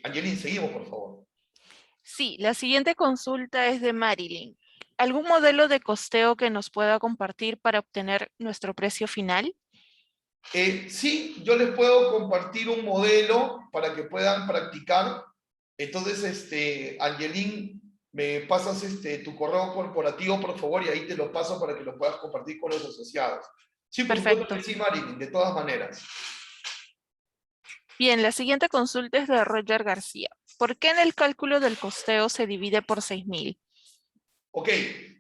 Angelín, seguimos, por favor. Sí, la siguiente consulta es de Marilyn. ¿Algún modelo de costeo que nos pueda compartir para obtener nuestro precio final? Sí, yo les puedo compartir un modelo para que puedan practicar. Entonces, Angelín, me pasas tu correo corporativo, por favor, y ahí te lo paso para que lo puedas compartir con los asociados. Sí, por supuesto Perfecto. que sí, Marilyn, de todas maneras. Bien, la siguiente consulta es de Roger García. ¿Por qué en el cálculo del costeo se divide por 6.000? Ok,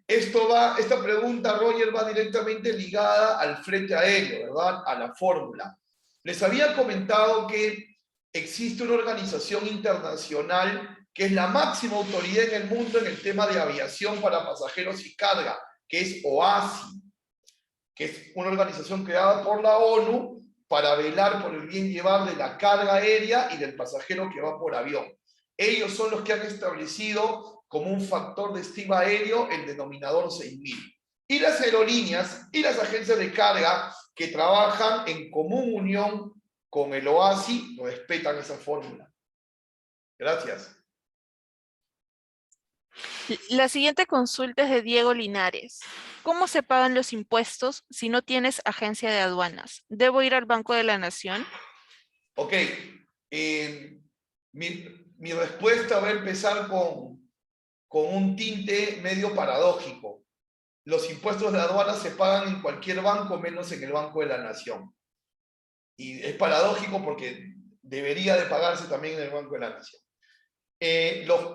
esta pregunta, Roger, va directamente ligada al frente aéreo, ¿verdad? A la fórmula. Les había comentado que existe una organización internacional que es la máxima autoridad en el mundo en el tema de aviación para pasajeros y carga, que es OASI. que es una organización creada por la ONU para velar por el bien llevar de la carga aérea y del pasajero que va por avión. Ellos son los que han establecido como un factor de estima aéreo el denominador 6000. Y las aerolíneas y las agencias de carga que trabajan en común unión con el OASI respetan esa fórmula. Gracias. La siguiente consulta es de Diego Linares. ¿Cómo se pagan los impuestos si no tienes agencia de aduanas? ¿Debo ir al Banco de la Nación? Ok. Mi respuesta va a empezar con un tinte medio paradójico. Los impuestos de aduanas se pagan en cualquier banco menos en el Banco de la Nación. Y es paradójico porque debería de pagarse también en el Banco de la Nación.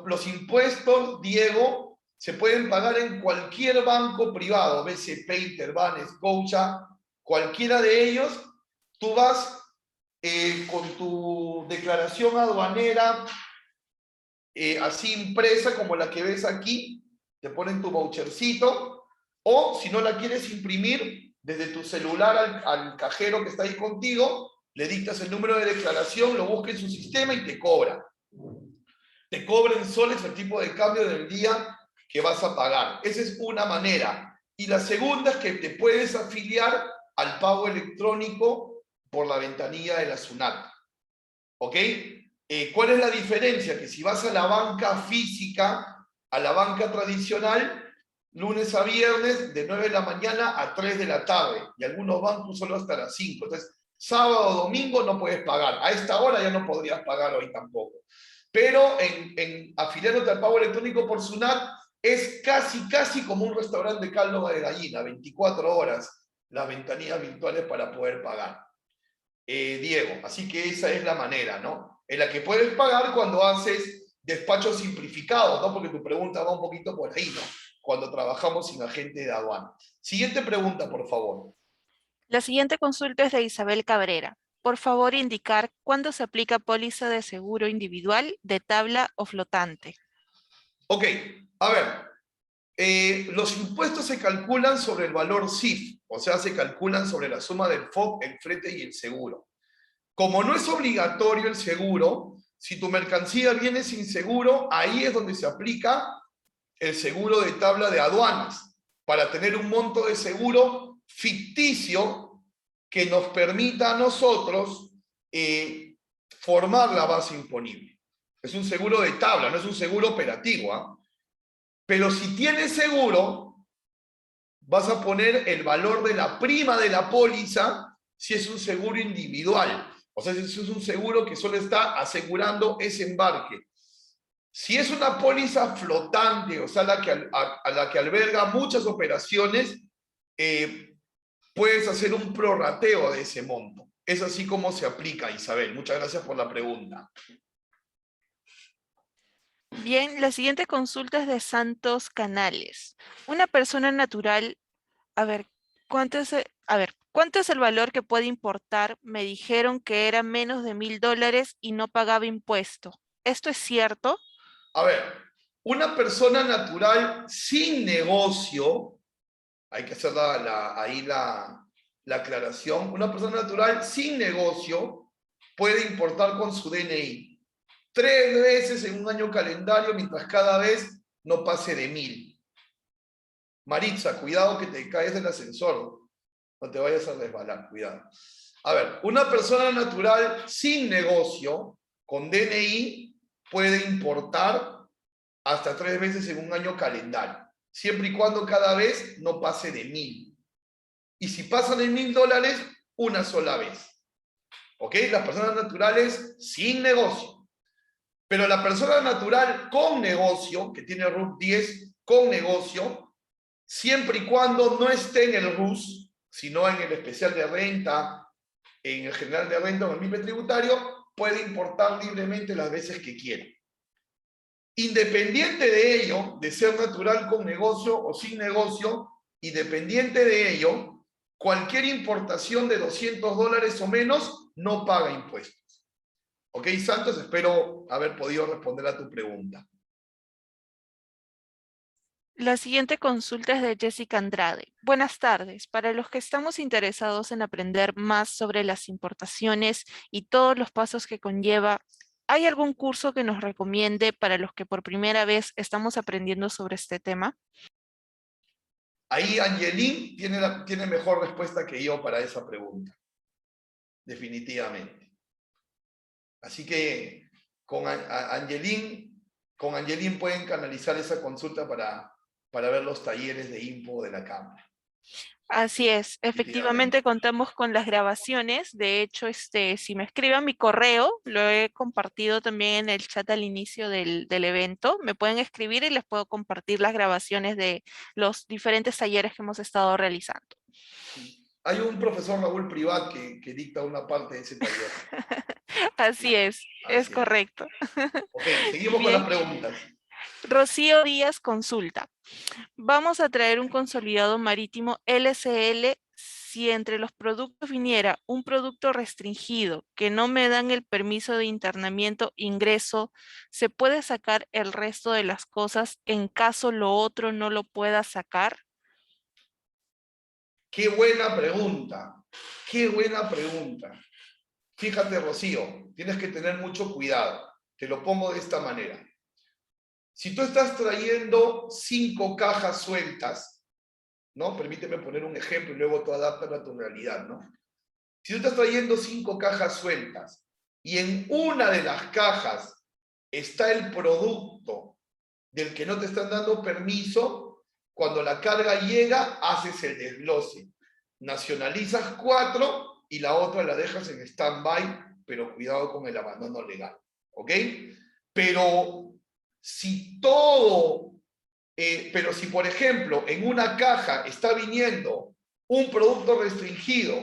Los impuestos, Diego, se pueden pagar en cualquier banco privado, BCP, Interbank, Scotia, cualquiera de ellos. Tú vas con tu declaración aduanera así impresa como la que ves aquí, te ponen tu vouchercito, o si no la quieres imprimir, desde tu celular al cajero que está ahí contigo, le dictas el número de declaración, lo busca en su sistema y te cobra. Te cobra en soles el tipo de cambio del día que vas a pagar. Esa es una manera. Y la segunda es que te puedes afiliar al pago electrónico por la ventanilla de la SUNAT. ¿Ok? ¿Cuál es la diferencia? Que si vas a la banca física, a la banca tradicional, lunes a viernes, de 9 de la mañana a 3 de la tarde, y algunos bancos solo hasta las 5. Entonces, sábado o domingo no puedes pagar. A esta hora ya no podrías pagar hoy tampoco. Pero en afiliándote al pago electrónico por SUNAT, es casi como un restaurante de caldo de gallina, 24 horas, las ventanillas virtuales para poder pagar. Diego, así que esa es la manera, ¿no? En la que puedes pagar cuando haces despachos simplificados, ¿no? Porque tu pregunta va un poquito por ahí, ¿no? Cuando trabajamos sin agente de aduana. Siguiente pregunta, por favor. La siguiente consulta es de Isabel Cabrera. Por favor, indicar cuándo se aplica póliza de seguro individual, de tabla o flotante. Ok, a ver, los impuestos se calculan sobre el valor CIF, o sea, se calculan sobre la suma del FOB, el flete y el seguro. Como no es obligatorio el seguro, si tu mercancía viene sin seguro, ahí es donde se aplica el seguro de tabla de aduanas, para tener un monto de seguro ficticio que nos permita a nosotros formar la base imponible. Es un seguro de tabla, no es un seguro operativo, ¿eh? Pero si tienes seguro, vas a poner el valor de la prima de la póliza si es un seguro individual. O sea, si es un seguro que solo está asegurando ese embarque. Si es una póliza flotante, o sea, a la que alberga muchas operaciones, puedes hacer un prorrateo de ese monto. Es así como se aplica, Isabel. Muchas gracias por la pregunta. Bien, la siguiente consulta es de Santos Canales. Una persona natural, a ver, ¿cuánto es el valor que puede importar? Me dijeron que era menos de $1000 y no pagaba impuesto. ¿Esto es cierto? A ver, una persona natural sin negocio, hay que hacer ahí la aclaración, una persona natural sin negocio puede importar con su DNI 3 veces en un año calendario, mientras cada vez no pase de 1000. Maritza, cuidado que te caes del ascensor, no te vayas a resbalar, cuidado. A ver, una persona natural sin negocio, con DNI, puede importar hasta 3 veces en un año calendario, siempre y cuando cada vez no pase de 1000. Y si pasan de $1000, una sola vez. ¿Ok? Las personas naturales sin negocio. Pero la persona natural con negocio, que tiene RUT 10 con negocio, siempre y cuando no esté en el RUS, sino en el especial de renta, en el general de renta o en el MIPE tributario, puede importar libremente las veces que quiera. Independiente de ello, de ser natural con negocio o sin negocio, independiente de ello, cualquier importación de $200 o menos no paga impuestos. ¿Ok, Santos? Espero haber podido responder a tu pregunta. La siguiente consulta es de Jessica Andrade. Buenas tardes. Para los que estamos interesados en aprender más sobre las importaciones y todos los pasos que conlleva, ¿hay algún curso que nos recomiende para los que por primera vez estamos aprendiendo sobre este tema? Ahí Angelín tiene mejor respuesta que yo para esa pregunta, definitivamente. Así que con Angelín pueden canalizar esa consulta para ver los talleres de info de la Cámara. Así es, Definitivamente. efectivamente contamos con las grabaciones. De hecho, si me escriben mi correo, lo he compartido también en el chat al inicio del evento. Me pueden escribir y les puedo compartir las grabaciones de los diferentes talleres que hemos estado realizando. Hay un profesor Raúl Privat que dicta una parte de ese taller. Así es Así es. correcto. Ok, seguimos con las Bien, preguntas. Rocío Díaz consulta. Vamos a traer un consolidado marítimo LCL si entre los productos viniera un producto restringido que no me dan el permiso de internamiento ingreso, ¿se puede sacar el resto de las cosas en caso lo otro no lo pueda sacar? Qué buena pregunta. Qué buena pregunta. Fíjate, Rocío, tienes que tener mucho cuidado. Te lo pongo de esta manera. Si tú estás trayendo 5 cajas sueltas, ¿no? Permíteme poner un ejemplo y luego tú adaptas a tu realidad, ¿no? Si tú estás trayendo 5 cajas sueltas y en una de las cajas está el producto del que no te están dando permiso, cuando la carga llega, haces el desglose. Nacionalizas 4 y la otra la dejas en stand-by, pero cuidado con el abandono legal. ¿Ok? Pero si si por ejemplo en una caja está viniendo un producto restringido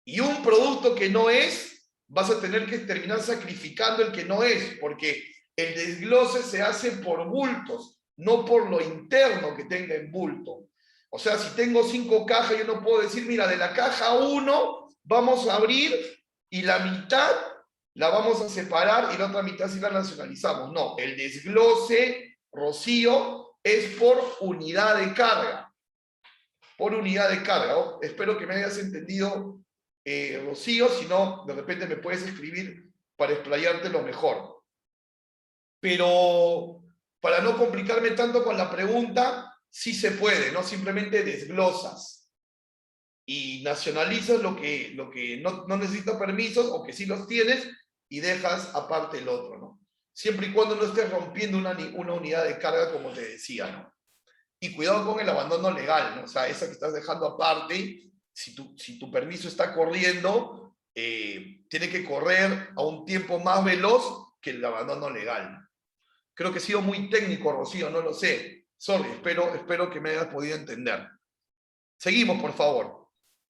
y un producto que no es, vas a tener que terminar sacrificando el que no es, porque el desglose se hace por bultos, no por lo interno que tenga en bulto. O sea, si tengo 5 cajas, yo no puedo decir, mira, de la caja 1 vamos a abrir y la mitad la vamos a separar y la otra mitad sí la nacionalizamos. No, el desglose, Rocío, es por unidad de carga. Por unidad de carga. Oh, espero que me hayas entendido, Rocío, si no, de repente me puedes escribir para explayarte lo mejor. Pero para no complicarme tanto con la pregunta, sí se puede, ¿no? Simplemente desglosas y nacionalizas lo que no necesita permisos o que sí los tienes y dejas aparte el otro, ¿no? Siempre y cuando no estés rompiendo una unidad de carga, como te decía, ¿no? Y cuidado con el abandono legal, ¿no? O sea, esa que estás dejando aparte, si tu permiso está corriendo, tiene que correr a un tiempo más veloz que el abandono legal. Creo que he sido muy técnico, Rocío, no lo sé. Sorry, espero que me hayas podido entender. Seguimos, por favor.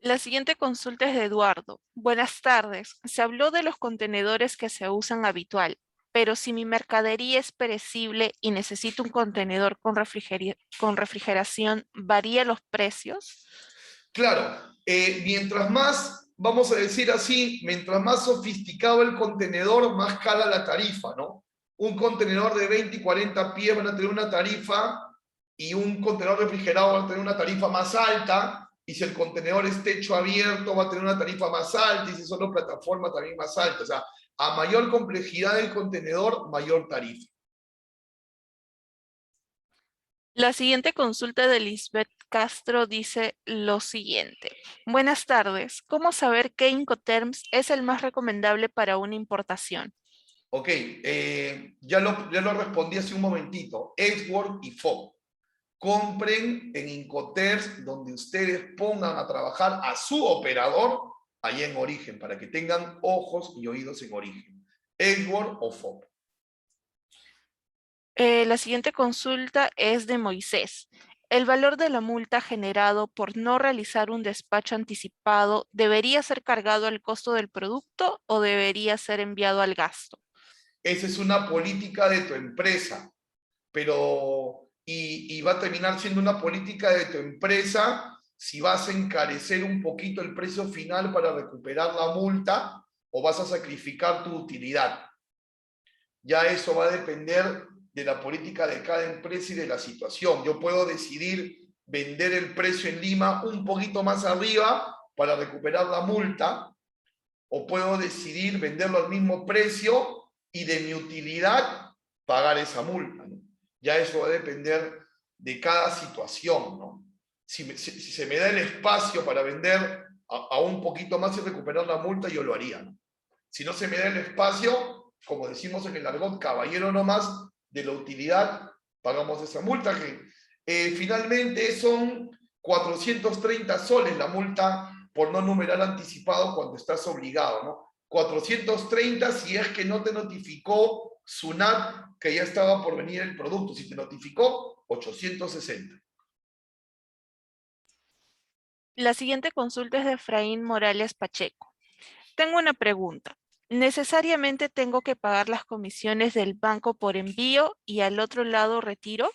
La siguiente consulta es de Eduardo. Buenas tardes. Se habló de los contenedores que se usan habitual, pero si mi mercadería es perecible y necesito un contenedor con refrigeración, ¿varía los precios? Claro, mientras más, vamos a decir así, mientras más sofisticado el contenedor, más cala la tarifa, ¿no? Un contenedor de 20 y 40 pies van a tener una tarifa y un contenedor refrigerado va a tener una tarifa más alta, y si el contenedor es techo abierto va a tener una tarifa más alta, y si es solo plataforma también más alta. O sea, a mayor complejidad del contenedor, mayor tarifa. La siguiente consulta de Lisbeth Castro dice lo siguiente. Buenas tardes. ¿Cómo saber qué Incoterms es el más recomendable para una importación? Ok, ya lo respondí hace un momentito. Edgeworth y FOB. Compren en Incoterms, donde ustedes pongan a trabajar a su operador allá en origen, para que tengan ojos y oídos en origen. Edgeworth o FOB. La siguiente consulta es de Moisés. ¿El valor de la multa generado por no realizar un despacho anticipado debería ser cargado al costo del producto o debería ser enviado al gasto? Esa es una política de tu empresa, pero y va a terminar siendo una política de tu empresa si vas a encarecer un poquito el precio final para recuperar la multa o vas a sacrificar tu utilidad. Ya eso va a depender de la política de cada empresa y de la situación. Yo puedo decidir vender el precio en Lima un poquito más arriba para recuperar la multa, o puedo decidir venderlo al mismo precio y de mi utilidad pagar esa multa, ¿no? Ya eso va a depender de cada situación, ¿no? Si se me da el espacio para vender a un poquito más y recuperar la multa, yo lo haría, ¿no? Si no se me da el espacio, como decimos en el argot, caballero nomás, de la utilidad, pagamos esa multa que finalmente son 430 soles la multa por no numerar anticipado cuando estás obligado, ¿no? 430 si es que no te notificó SUNAT que ya estaba por venir el producto. Si te notificó, 860. La siguiente consulta es de Efraín Morales Pacheco. Tengo una pregunta. ¿Necesariamente tengo que pagar las comisiones del banco por envío y al otro lado retiro?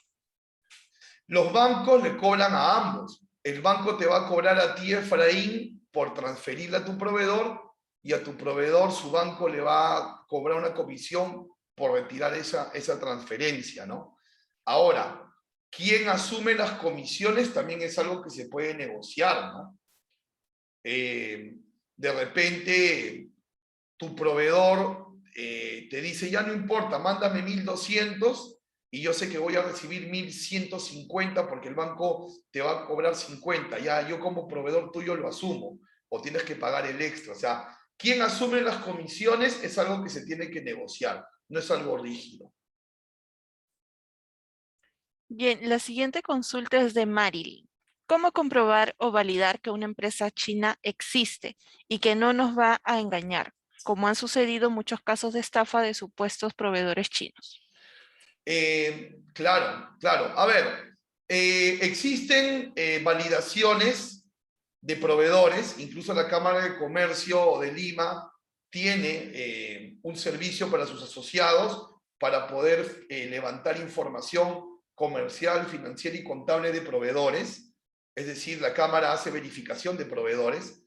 Los bancos le cobran a ambos. El banco te va a cobrar a ti, Efraín, por transferirle a tu proveedor, y a tu proveedor su banco le va a cobrar una comisión por retirar esa transferencia, ¿no? Ahora, ¿quién asume las comisiones? También es algo que se puede negociar, ¿no? De repente, tu proveedor te dice, ya no importa, mándame 1.200 y yo sé que voy a recibir 1.150 porque el banco te va a cobrar 50. Ya yo como proveedor tuyo lo asumo, o tienes que pagar el extra. O sea, ¿quién asume las comisiones? Es algo que se tiene que negociar, no es algo rígido. Bien, la siguiente consulta es de Marilyn. ¿Cómo comprobar o validar que una empresa china existe y que no nos va a engañar, como han sucedido muchos casos de estafa de supuestos proveedores chinos? Claro, claro. A ver, existen validaciones de proveedores, incluso la Cámara de Comercio de Lima tiene un servicio para sus asociados para poder levantar información comercial, financiera y contable de proveedores. Es decir, la Cámara hace verificación de proveedores.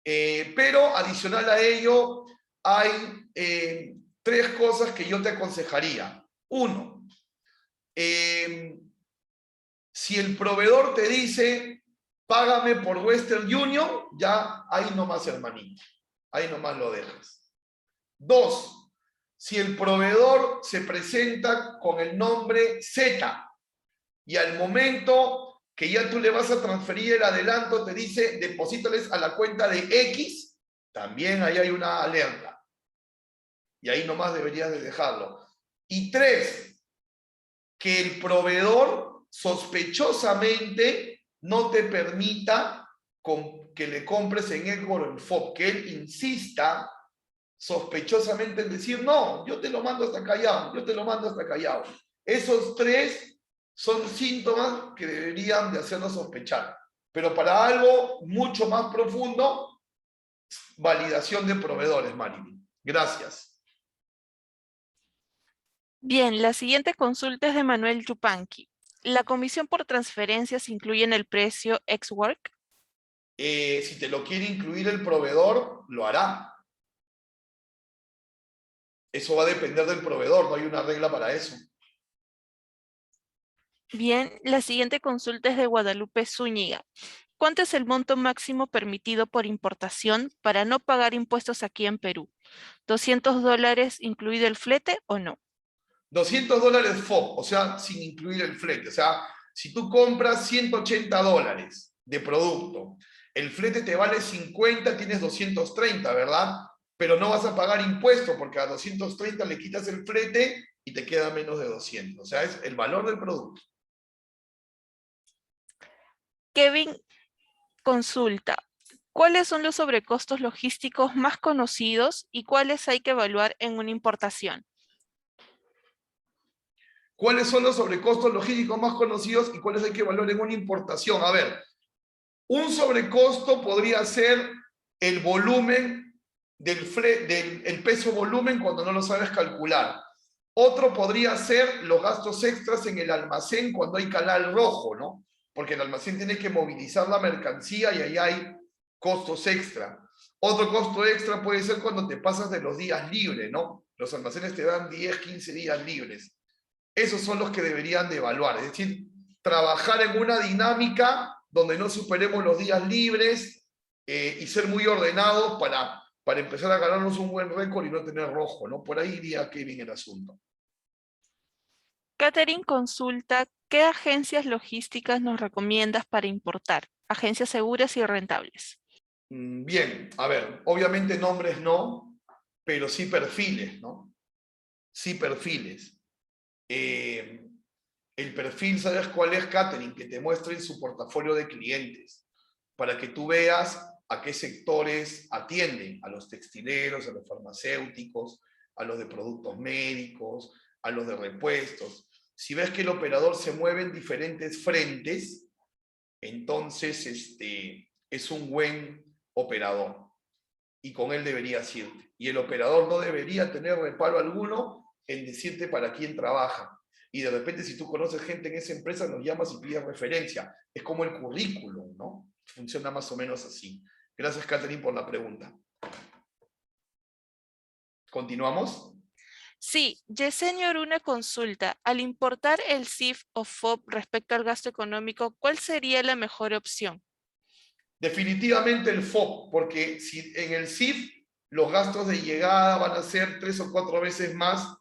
Pero adicional a ello, hay tres cosas que yo te aconsejaría. Uno, si el proveedor te dice, págame por Western Union, ya ahí nomás, hermanito. Ahí nomás lo dejas. Dos, si el proveedor se presenta con el nombre Z y al momento que ya tú le vas a transferir el adelanto te dice, deposítales a la cuenta de X, también ahí hay una alerta. Y ahí nomás deberías de dejarlo. Y tres, que el proveedor sospechosamente no te permita que le compres en Edgor o en FOB, que él insista sospechosamente en decir, no, yo te lo mando hasta Callao, yo te lo mando hasta Callao. Esos tres son síntomas que deberían de hacernos sospechar. Pero para algo mucho más profundo, validación de proveedores, Marilyn. Gracias. Bien, la siguiente consulta es de Manuel Yupanqui. ¿La comisión por transferencias incluye en el precio ex-work? Si te lo quiere incluir el proveedor, lo hará. Eso va a depender del proveedor, no hay una regla para eso. Bien, la siguiente consulta es de Guadalupe Zúñiga. ¿Cuánto es el monto máximo permitido por importación para no pagar impuestos aquí en Perú? ¿$200 incluido el flete o no? $200 FOB, o sea, sin incluir el flete. O sea, si tú compras $180 de producto, el flete te vale 50, tienes 230, ¿verdad? Pero no vas a pagar impuesto porque a 230 le quitas el flete y te queda menos de 200. O sea, es el valor del producto. Kevin consulta. ¿Cuáles son los sobrecostos logísticos más conocidos y cuáles hay que evaluar en una importación? ¿Cuáles son los sobrecostos logísticos más conocidos y cuáles hay que evaluar en una importación? A ver, un sobrecosto podría ser el volumen del peso volumen cuando no lo sabes calcular. Otro podría ser los gastos extras en el almacén cuando hay canal rojo, ¿no? Porque el almacén tiene que movilizar la mercancía y ahí hay costos extra. Otro costo extra puede ser cuando te pasas de los días libres, ¿no? Los almacenes te dan 10, 15 días libres. esos son los que deberían de evaluar. Es decir, trabajar en una dinámica donde no superemos los días libres y ser muy ordenados para empezar a ganarnos un buen récord y no tener rojo, ¿no? Por ahí iría Kevin el asunto. Catherine consulta, ¿qué agencias logísticas nos recomiendas para importar? Agencias seguras y rentables. Bien, a ver, obviamente nombres no, pero sí perfiles, ¿no? Sí perfiles. El perfil, ¿sabes cuál es, Catherine? Que te muestren su portafolio de clientes, para que tú veas a qué sectores atienden, a los textileros, a los farmacéuticos, a los de productos médicos, a los de repuestos. Si ves que el operador se mueve en diferentes frentes, entonces es un buen operador y con él deberías irte. Y el operador no debería tener reparo alguno en decirte para quién trabaja. Y de repente, si tú conoces gente en esa empresa, nos llamas y pides referencia. Es como el currículum, ¿no? Funciona más o menos así. Gracias, Catherine, por la pregunta. ¿Continuamos? Sí, Yesenia una consulta. Al importar el CIF o FOB respecto al gasto económico, ¿cuál sería la mejor opción? Definitivamente el FOB, porque si en el CIF los gastos de llegada van a ser 3 o 4 veces más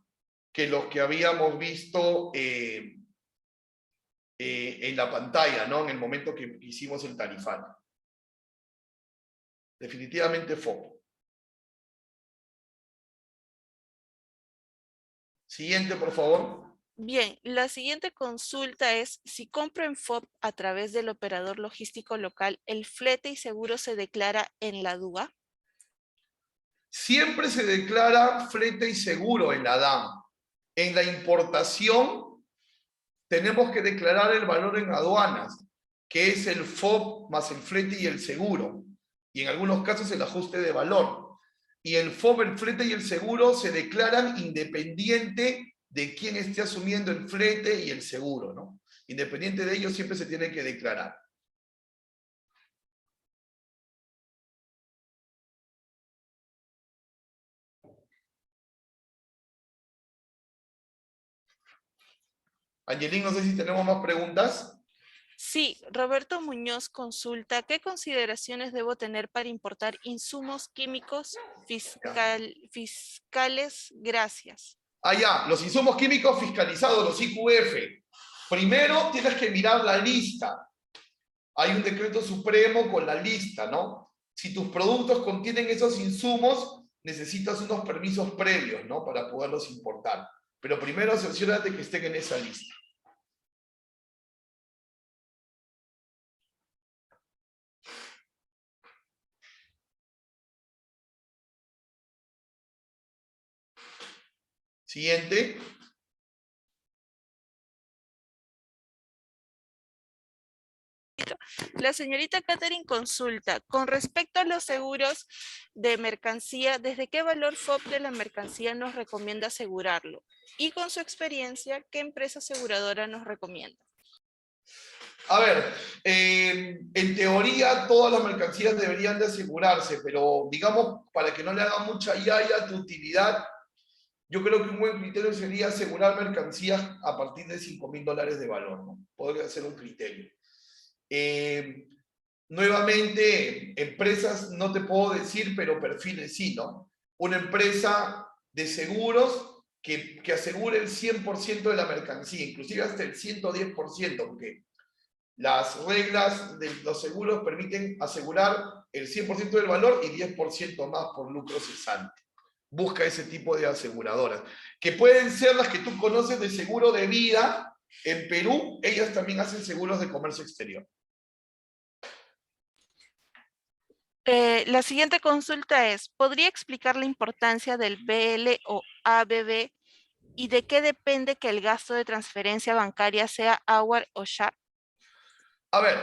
que los que habíamos visto en la pantalla, ¿no? En el momento que hicimos el tarifario. Definitivamente FOB. Siguiente, por favor. Bien, la siguiente consulta es, si compro en FOB a través del operador logístico local, ¿el flete y seguro se declara en la DUA? Siempre se declara flete y seguro en la DAM. En la importación tenemos que declarar el valor en aduanas, que es el FOB más el flete y el seguro. Y en algunos casos el ajuste de valor. Y el FOB, el flete y el seguro se declaran independiente de quién esté asumiendo el flete y el seguro, ¿no? Independiente de ello siempre se tiene que declarar. Angelín, no sé si tenemos más preguntas. Sí, Roberto Muñoz consulta, ¿qué consideraciones debo tener para importar insumos químicos fiscales? Gracias. Ya, los insumos químicos fiscalizados, los IQF. Primero tienes que mirar la lista. Hay un decreto supremo con la lista, ¿no? Si tus productos contienen esos insumos, necesitas unos permisos previos, ¿no? Para poderlos importar. Pero primero cerciórate que estén en esa lista. Siguiente. La señorita Catherine consulta, con respecto a los seguros de mercancía, ¿desde qué valor FOB de la mercancía nos recomienda asegurarlo? Y con su experiencia, ¿qué empresa aseguradora nos recomienda? A ver, en teoría todas las mercancías deberían de asegurarse, pero digamos, para que no le haga mucha yaya a tu utilidad, yo creo que un buen criterio sería asegurar mercancías a partir de $5.000 de valor, ¿no? Podría ser un criterio. Nuevamente, empresas no te puedo decir, pero perfiles sí, ¿no? Una empresa de seguros que asegure el 100% de la mercancía, inclusive hasta el 110%, porque las reglas de los seguros permiten asegurar el 100% del valor y 10% más por lucro cesante. Busca ese tipo de aseguradoras, que pueden ser las que tú conoces de seguro de vida. En Perú, ellas también hacen seguros de comercio exterior. La siguiente consulta es, ¿podría explicar la importancia del BL o ABB y de qué depende que el gasto de transferencia bancaria sea AWAR o SHA? A ver,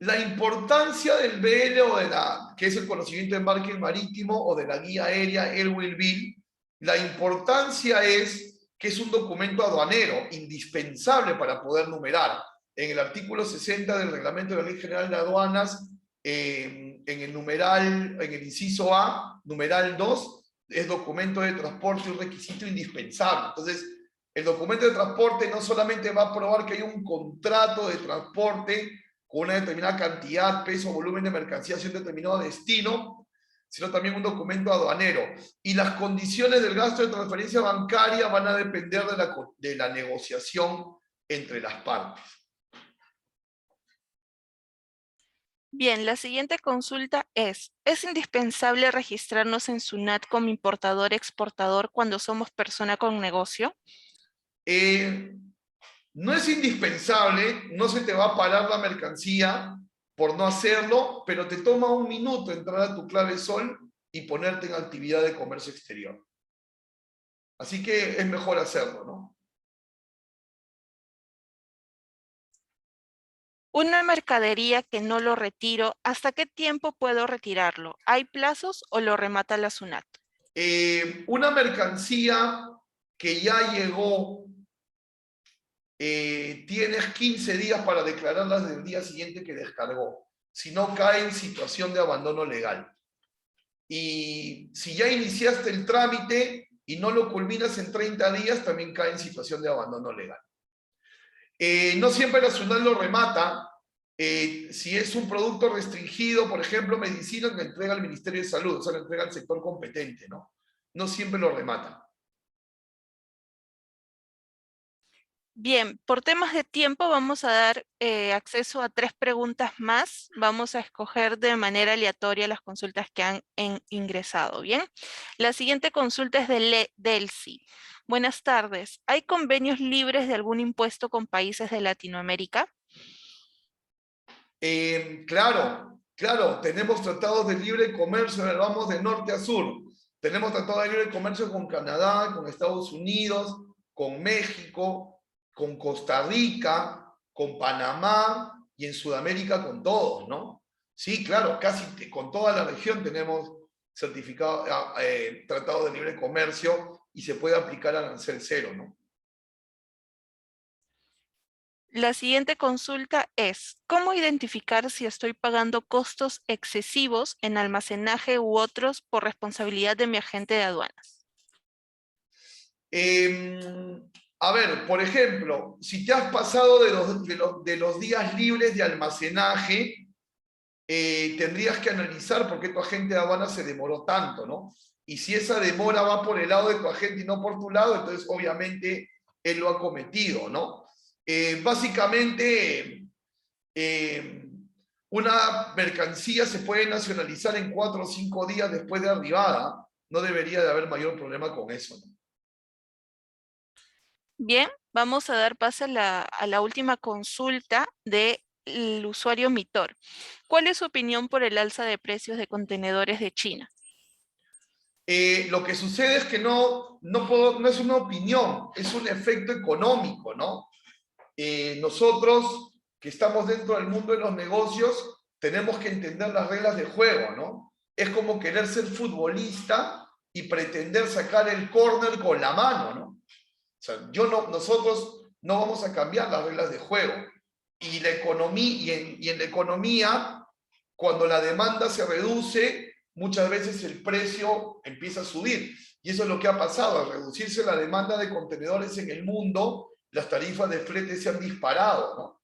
la importancia del BL o que es el conocimiento de embarque marítimo o de la guía aérea, el Will Bill, la importancia es que es un documento aduanero indispensable para poder numerar. En el artículo 60 del Reglamento de la Ley General de Aduanas, en el inciso A, numeral 2, es documento de transporte un requisito indispensable. Entonces, el documento de transporte no solamente va a probar que hay un contrato de transporte con una determinada cantidad, peso, volumen de mercancía hacia un determinado destino, sino también un documento aduanero. Y las condiciones del gasto de transferencia bancaria van a depender de la negociación entre las partes. Bien, la siguiente consulta ¿es indispensable registrarnos en SUNAT como importador-exportador cuando somos persona con negocio? No es indispensable, no se te va a parar la mercancía por no hacerlo, pero te toma un minuto entrar a tu clave Sol y ponerte en actividad de comercio exterior. Así que es mejor hacerlo, ¿no? Una mercadería que no lo retiro, ¿hasta qué tiempo puedo retirarlo? ¿Hay plazos o lo remata la SUNAT? Una mercancía que ya llegó, tienes 15 días para declararla desde el día siguiente que descargó, si no cae en situación de abandono legal. Y si ya iniciaste el trámite y no lo culminas en 30 días, también cae en situación de abandono legal. No siempre la SUNAT lo remata. Si es un producto restringido, por ejemplo, medicinas, le entrega al Ministerio de Salud, o sea, le entrega al sector competente, ¿no? No siempre lo remata. Bien, por temas de tiempo vamos a dar acceso a 3 preguntas más. Vamos a escoger de manera aleatoria las consultas que han ingresado, ¿bien? La siguiente consulta es de Delcy. Buenas tardes. ¿Hay convenios libres de algún impuesto con países de Latinoamérica? Claro, tenemos tratados de libre comercio, vamos de norte a sur. Tenemos tratados de libre comercio con Canadá, con Estados Unidos, con México, con Costa Rica, con Panamá y en Sudamérica con todos, ¿no? Sí, claro, casi con toda la región tenemos certificado, tratado de libre comercio y se puede aplicar arancel cero, ¿no? La siguiente consulta es, ¿cómo identificar si estoy pagando costos excesivos en almacenaje u otros por responsabilidad de mi agente de aduanas? A ver, por ejemplo, si te has pasado de los días libres de almacenaje, tendrías que analizar por qué tu agente de aduanas se demoró tanto, ¿no? Y si esa demora va por el lado de tu agente y no por tu lado, entonces obviamente él lo ha cometido, ¿no? Básicamente, una mercancía se puede nacionalizar en 4 o 5 días después de arribada. No debería de haber mayor problema con eso, ¿no? Bien, vamos a dar paso a la última consulta del usuario Mitor. ¿Cuál es su opinión por el alza de precios de contenedores de China? Lo que sucede es que no es una opinión, es un efecto económico, ¿no? Nosotros que estamos dentro del mundo de los negocios tenemos que entender las reglas de juego, ¿no? Es como querer ser futbolista y pretender sacar el córner con la mano, ¿no? O sea, nosotros no vamos a cambiar las reglas de juego. Y la economía, y en la economía, cuando la demanda se reduce, muchas veces el precio empieza a subir. Y eso es lo que ha pasado. Al reducirse la demanda de contenedores en el mundo, las tarifas de flete se han disparado, ¿no?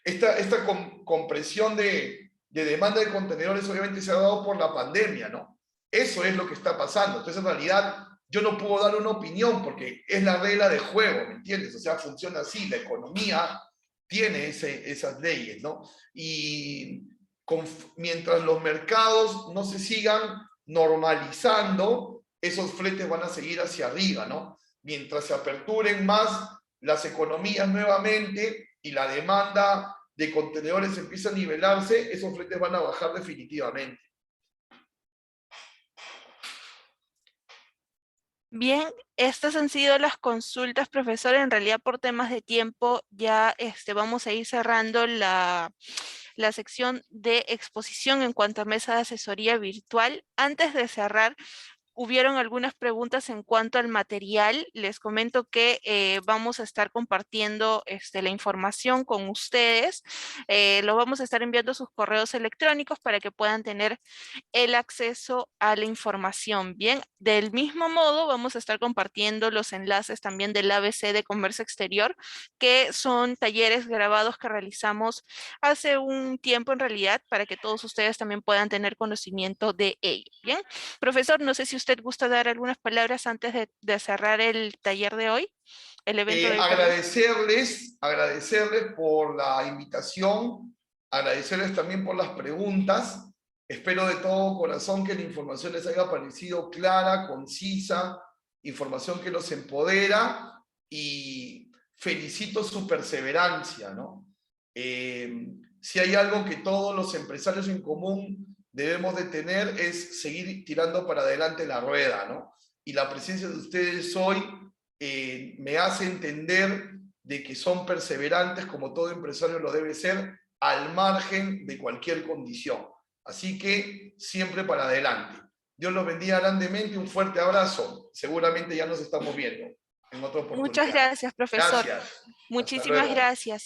Esta compresión de demanda de contenedores obviamente se ha dado por la pandemia, ¿no? Eso es lo que está pasando. Entonces, en realidad, yo no puedo dar una opinión porque es la regla de juego, ¿me entiendes? O sea, funciona así, la economía tiene esas leyes, ¿no? Y mientras los mercados no se sigan normalizando, esos fletes van a seguir hacia arriba, ¿no? Mientras se aperturen más las economías nuevamente y la demanda de contenedores empieza a nivelarse, esos fletes van a bajar definitivamente. Bien, estas han sido las consultas, profesor. En realidad, por temas de tiempo, ya vamos a ir cerrando la sección de exposición en cuanto a mesa de asesoría virtual. Antes de cerrar, hubieron algunas preguntas en cuanto al material. Les comento que vamos a estar compartiendo la información con ustedes. Lo vamos a estar enviando a sus correos electrónicos para que puedan tener el acceso a la información. Bien, del mismo modo vamos a estar compartiendo los enlaces también del ABC de Comercio Exterior, que son talleres grabados que realizamos hace un tiempo en realidad, para que todos ustedes también puedan tener conocimiento de ello. Bien, profesor, no sé si usted gusta dar algunas palabras antes de cerrar el taller de hoy, el evento de hoy, perdón. Agradecerles por la invitación, agradecerles también por las preguntas. Espero de todo corazón que la información les haya parecido clara, concisa, información que los empodera, y felicito su perseverancia, ¿no? Si hay algo que todos los empresarios en común debemos de tener, es seguir tirando para adelante la rueda, ¿no? Y la presencia de ustedes hoy me hace entender de que son perseverantes, como todo empresario lo debe ser, al margen de cualquier condición. Así que siempre para adelante. Dios los bendiga grandemente, un fuerte abrazo. Seguramente ya nos estamos viendo en otra Muchas oportunidad. gracias, profesor. Gracias. Hasta Muchísimas luego. gracias.